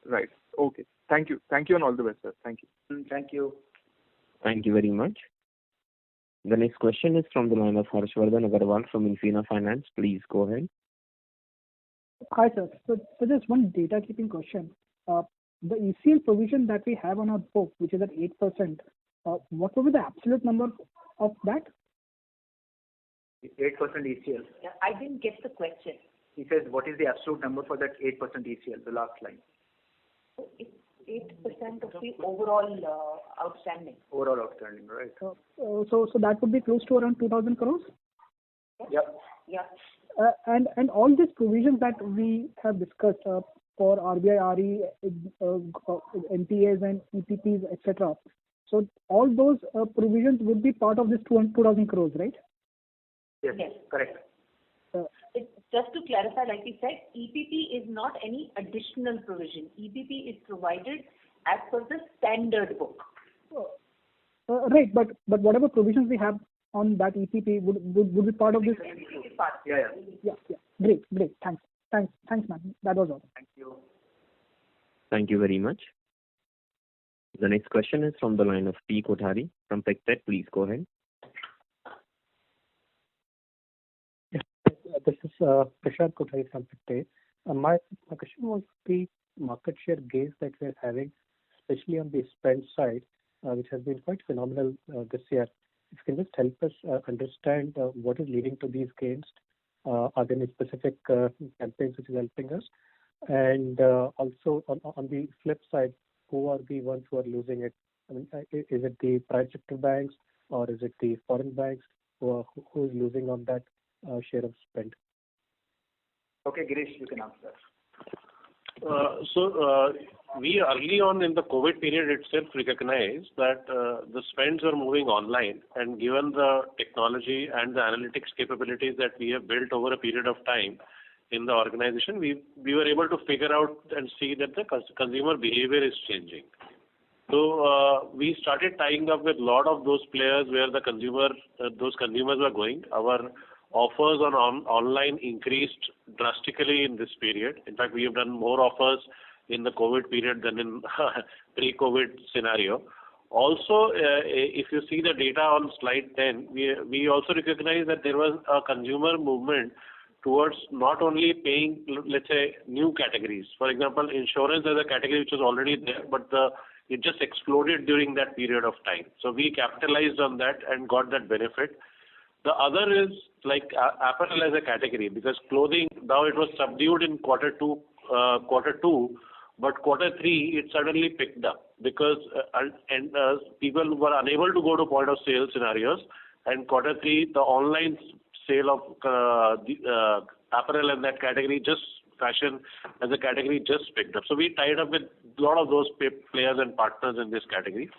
Right. Okay. Thank you. Thank you and all the best, sir. Thank you. Thank you. Thank you very much. The next question is from the line of Harshvardhan Agarwal from Infina Finance. Please go ahead. Hi, sir. So just one data keeping question. The ECL provision that we have on our book, which is at 8%, what will be the absolute number of that? 8% ECL. Yeah, I didn't get the question. He says, what is the absolute number for that 8% ECL, the last line? It's 8% of the overall outstanding. Overall outstanding, right. So that would be close to around 2,000 crores? Yep. Yeah. And all these provisions that we have discussed for RBI, RE, NPAs and EPPs, etc. So all those provisions would be part of this 2,000 crores, right? Yes, correct. Just to clarify, like we said, EPP is not any additional provision. EPP is provided as per the standard book. Right, but whatever provisions we have on that EPP would be part of this. Yeah. Great. Thanks, ma'am. That was all. Thank you. Thank you very much. The next question is from the line of P. Kothari from Pictet. Please go ahead. Yes, this is Prashant Kothari from Pictet. My question was the market share gains that we're having, especially on the spend side, which has been quite phenomenal this year. If you can just help us understand what is leading to these gains. Are there any specific campaigns which is helping us? And also on the flip side, who are the ones who are losing it? I mean, is it the private sector banks or is it the foreign banks who is losing on that share of spend? Okay, Girish, you can answer. We early on in the COVID period itself recognized that the spends are moving online, and given the technology and the analytics capabilities that we have built over a period of time in the organization, we were able to figure out and see that the consumer behavior is changing. So we started tying up with a lot of those players where those consumers were going. Our offers on online increased drastically in this period. In fact, we have done more offers in the COVID period than in pre-COVID scenario. Also, if you see the data on slide 10, we also recognize that there was a consumer movement towards not only paying, let's say, new categories. For example, insurance as a category which was already there, but the it just exploded during that period of time. So we capitalized on that and got that benefit. The other is like apparel as a category, because clothing, now it was subdued in quarter two, but quarter three it suddenly picked up because people were unable to go to point of sale scenarios, and quarter three the online sale of apparel in that category, just fashion as a category, just picked up. So we tied up with a lot of those players and partners in this category.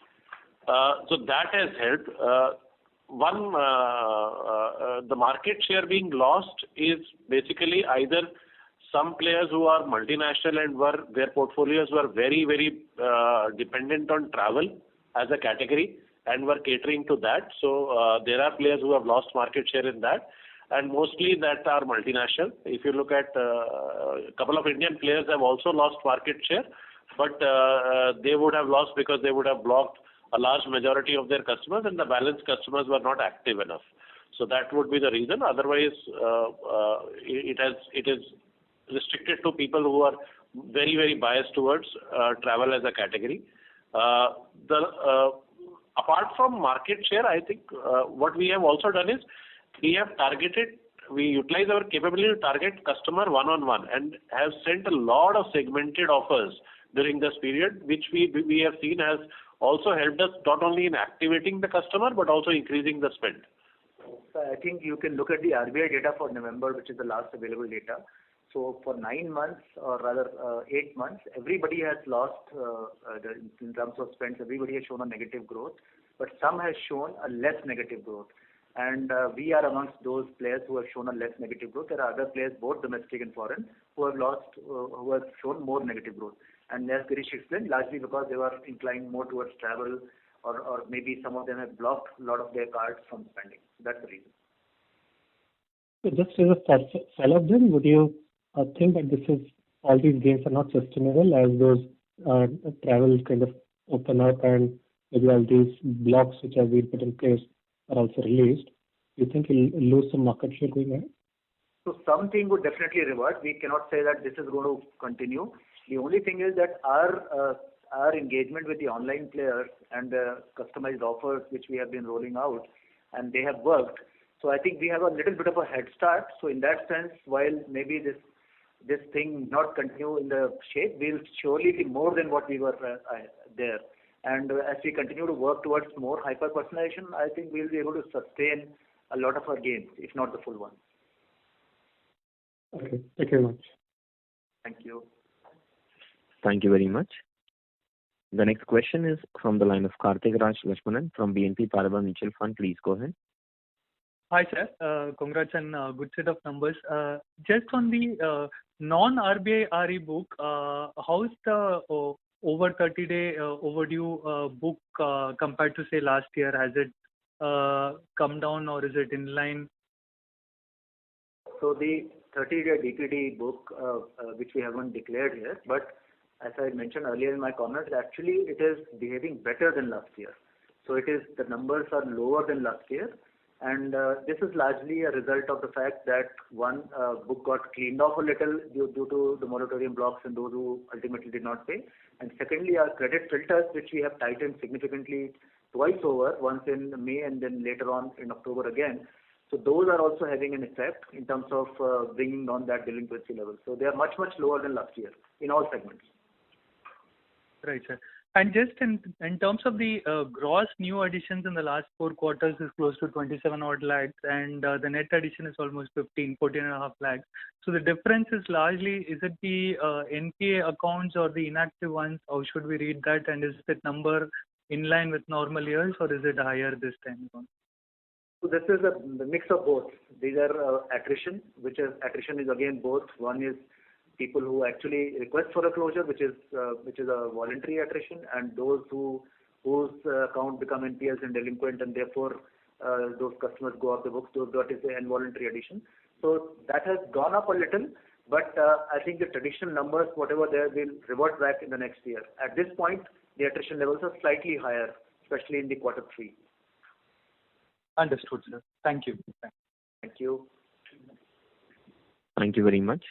So that has helped. The market share being lost is basically either some players who are multinational and their portfolios were very, very dependent on travel as a category and were catering to that. So there are players who have lost market share in that, and mostly that are multinational. If you look at a couple of Indian players have also lost market share, but they would have lost because they would have blocked a large majority of their customers, and the balance customers were not active enough. So that would be the reason. Otherwise, it is restricted to people who are very, very biased towards travel as a category. Apart from market share, I think what we have also done is we utilize our capability to target customer one-on-one and have sent a lot of segmented offers during this period, which we have seen has also helped us not only in activating the customer but also increasing the spend. So I think you can look at the RBI data for November, which is the last available data. So for 9 months, or rather 8 months, everybody has lost in terms of spends. Everybody has shown a negative growth, but some has shown a less negative growth. And we are amongst those players who have shown a less negative growth. There are other players, both domestic and foreign, who have shown more negative growth. And as Girish explained, largely because they were inclined more towards travel, or maybe some of them have blocked a lot of their cards from spending. That's the reason. So just as a follow-up then, would you think that all these gains are not sustainable as those travel kind of open up and maybe all these blocks which have been put in place are also released? Do you think you'll lose some market share going ahead? So something would definitely revert. We cannot say that this is going to continue. The only thing is that our engagement with the online players and the customized offers which we have been rolling out, and they have worked. So I think we have a little bit of a head start. So in that sense, while maybe this thing not continue in the shape, we'll surely be more than what we were there. And as we continue to work towards more hyper-personalization, I think we'll be able to sustain a lot of our gains, if not the full one. Okay, thank you very much. Thank you. Thank you very much. The next question is from the line of Karthik Raj Lakshmanan from BNP Paribas Mutual Fund. Please go ahead. Hi, sir. Congrats on good set of numbers. Just on the non-RBI RE book, how is the over 30-day overdue book compared to, say, last year? Has it come down or is it in line? So the 30-day DPD book, which we haven't declared yet, but as I mentioned earlier in my comments, actually it is behaving better than last year. So the numbers are lower than last year. And this is largely a result of the fact that one book got cleaned off a little due to the moratorium blocks and those who ultimately did not pay. And secondly, our credit filters, which we have tightened significantly twice over, once in May and then later on in October again. So those are also having an effect in terms of bringing down that delinquency level. So they are much, much lower than last year in all segments. Right, sir. And just in terms of the gross new additions in the last 4 quarters is close to 27 odd lakhs, and the net addition is almost 14.5 lakhs. So the difference is largely, is it the NPA accounts or the inactive ones? How should we read that? And is that number in line with normal years, or is it higher this time around? So this is a mix of both. These are attrition, attrition is again both. One is people who actually request for a closure, which is a voluntary attrition, and those whose account become NPLs and delinquent, and therefore those customers go off the books. That is the involuntary addition. So that has gone up a little, but I think the traditional numbers, whatever there, will revert back in the next year. At this point, the attrition levels are slightly higher, especially in the quarter 3. Understood, sir. Thank you. Thank you. Thank you very much.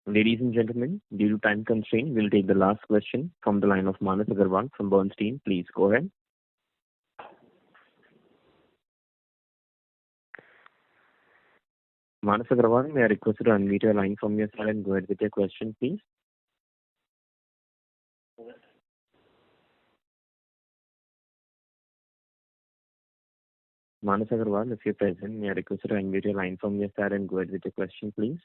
Ladies and gentlemen, due to time constraint, we'll take the last question from the line of Manas Agarwal from Bernstein. Please go ahead. Manas Agarwal, may I request you to unmute your line from your side and go ahead with your question, please? Manas Agarwal, if you're present, may I request you to unmute your line from your side and go ahead with your question, please?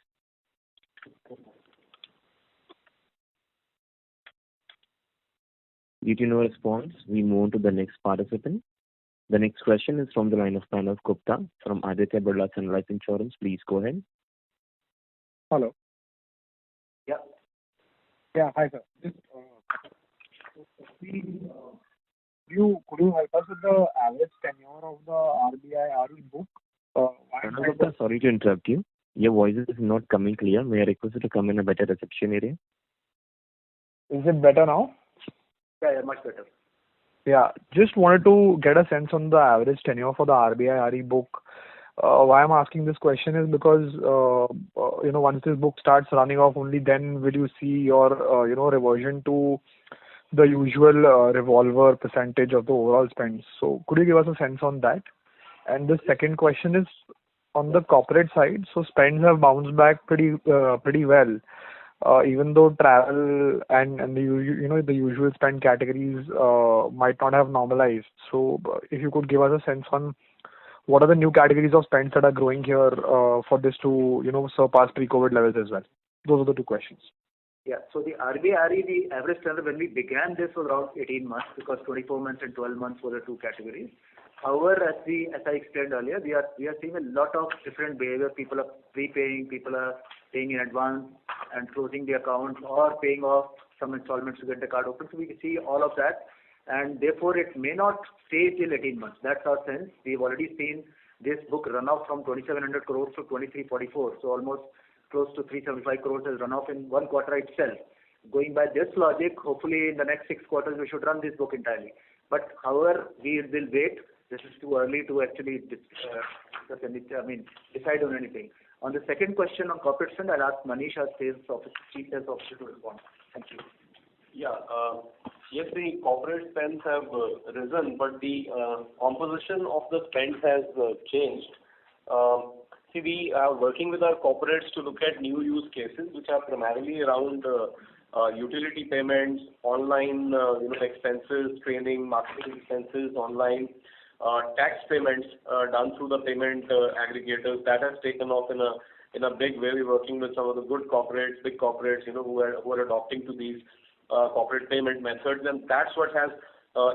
Due to no response, we move on to the next participant. The next question is from the line of Pranav Gupta from Aditya Birla Sun Life Insurance. Please go ahead. Hello. Yeah. Yeah, hi, sir. Just, could you help us with the average tenure of the RBI RE book? Pranav Gupta, sorry to interrupt you. Your voice is not coming clear. May I request you to come in a better reception area? Is it better now? Yeah, much better. Yeah, just wanted to get a sense on the average tenure for the RBI RE book. Why I'm asking this question is because, once this book starts running off, only then will you see your, reversion to the usual revolver percentage of the overall spend. So could you give us a sense on that? And the second question is on the corporate side. So spends have bounced back pretty well. Even though travel and the usual spend categories might not have normalized. So if you could give us a sense on what are the new categories of spends that are growing here for this to surpass pre-COVID levels as well. Those are the two questions. Yeah. So the RBI RE, the average tenure when we began this was around 18 months because 24 months and 12 months were the two categories. However, as I explained earlier, we are seeing a lot of different behavior. People are prepaying, people are paying in advance and closing the account or paying off some installments to get the card open. So we can see all of that, and therefore it may not stay till 18 months. That's our sense. We've already seen this book run off from 2,700 crores to 2,344. So almost close to 375 crores has run off in one quarter itself. Going by this logic, hopefully in the next 6 quarters we should run this book entirely. But however, we will wait. This is too early to actually decide on anything. On the second question on corporate spend, I'll ask Manish, our Chief Sales Officer, to respond. Thank you. Yeah. Yes, the corporate spends have risen, but the composition of the spend has changed. See, we are working with our corporates to look at new use cases, which are primarily around utility payments, online expenses, training, marketing expenses, online tax payments done through the payment aggregators. That has taken off in a big way. We're working with some of the good corporates, big corporates, who are adopting to these corporate payment methods, and that's what has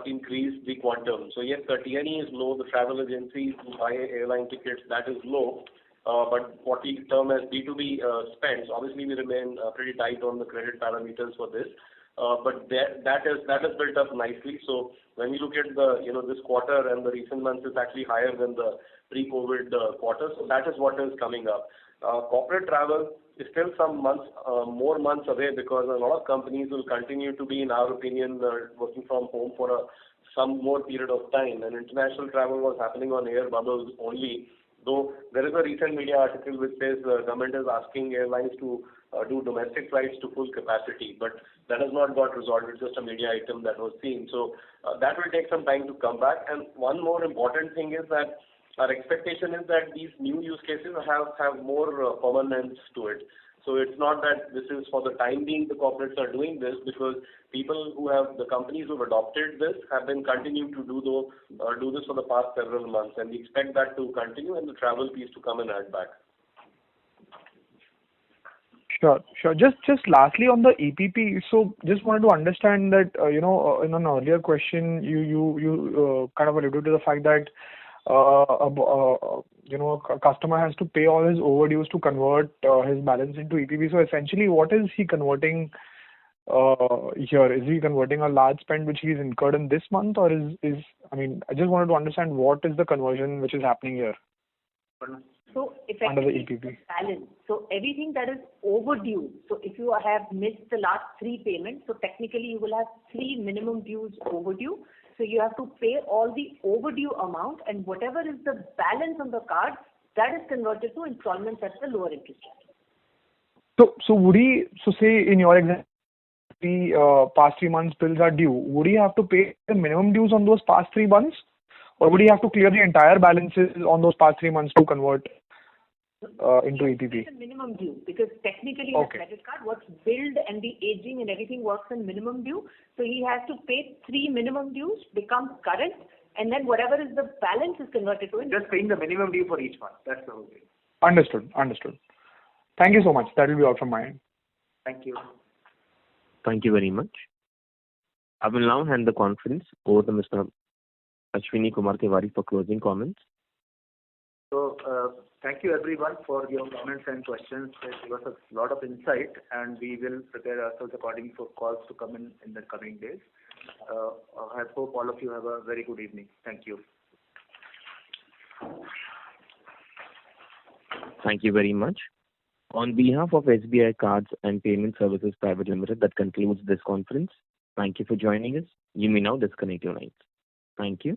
increased the quantum. So yes, the T&E is low. The travel agencies who buy airline tickets, that is low. But what we term as B2B spends, obviously we remain pretty tight on the credit parameters for this. But that has built up nicely. So when we look at the this quarter and the recent months, it's actually higher than the pre-COVID quarter. So that is what is coming up. Corporate travel is still some months, more months away because a lot of companies will continue to be, in our opinion, working from home for some more period of time. And international travel was happening on air bubbles only. Though there is a recent media article which says the government is asking airlines to do domestic flights to full capacity, but that has not got resolved. It's just a media item that was seen. So that will take some time to come back. And one more important thing is that our expectation is that these new use cases have more permanence to it. So it's not that this is for the time being the corporates are doing this, because the companies who have adopted this have been continuing to do this for the past several months, and we expect that to continue and the travel piece to come and add back. Sure. Just lastly on the EPP, so just wanted to understand that, in an earlier question, you kind of alluded to the fact that, a customer has to pay all his overdues to convert his balance into EPP. So essentially, what is he converting here? Is he converting a large spend which he's incurred in this month, or I just wanted to understand what is the conversion which is happening here? So under the effectively, EPP. balance. So everything that is overdue. So if you have missed the last 3 payments, so technically you will have 3 minimum dues overdue. So you have to pay all the overdue amount, and whatever is the balance on the card, that is converted to installments at the lower interest rate. So would he, so say in your example, the past 3 months bills are due, would he have to pay the minimum dues on those past 3 months? Or would he have to clear the entire balances on those past 3 months to convert into EPP? It's a minimum due because technically in a credit card, what's billed and the aging and everything works in minimum due. So he has to pay 3 minimum dues, become current, and then whatever is the balance is converted to Just paying the minimum due for each month. That's the whole thing. Understood. Thank you so much. That will be all from my end. Thank you. Thank you very much. I will now hand the conference over to Mr. Ashwini Kumar Tiwari for closing comments. So, thank you everyone for your comments and questions. It gave us a lot of insight, and we will prepare ourselves accordingly for calls to come in the coming days. I hope all of you have a very good evening. Thank you. Thank you very much. On behalf of SBI Cards and Payment Services Private Limited, that concludes this conference. Thank you for joining us. You may now disconnect your lines. Thank you.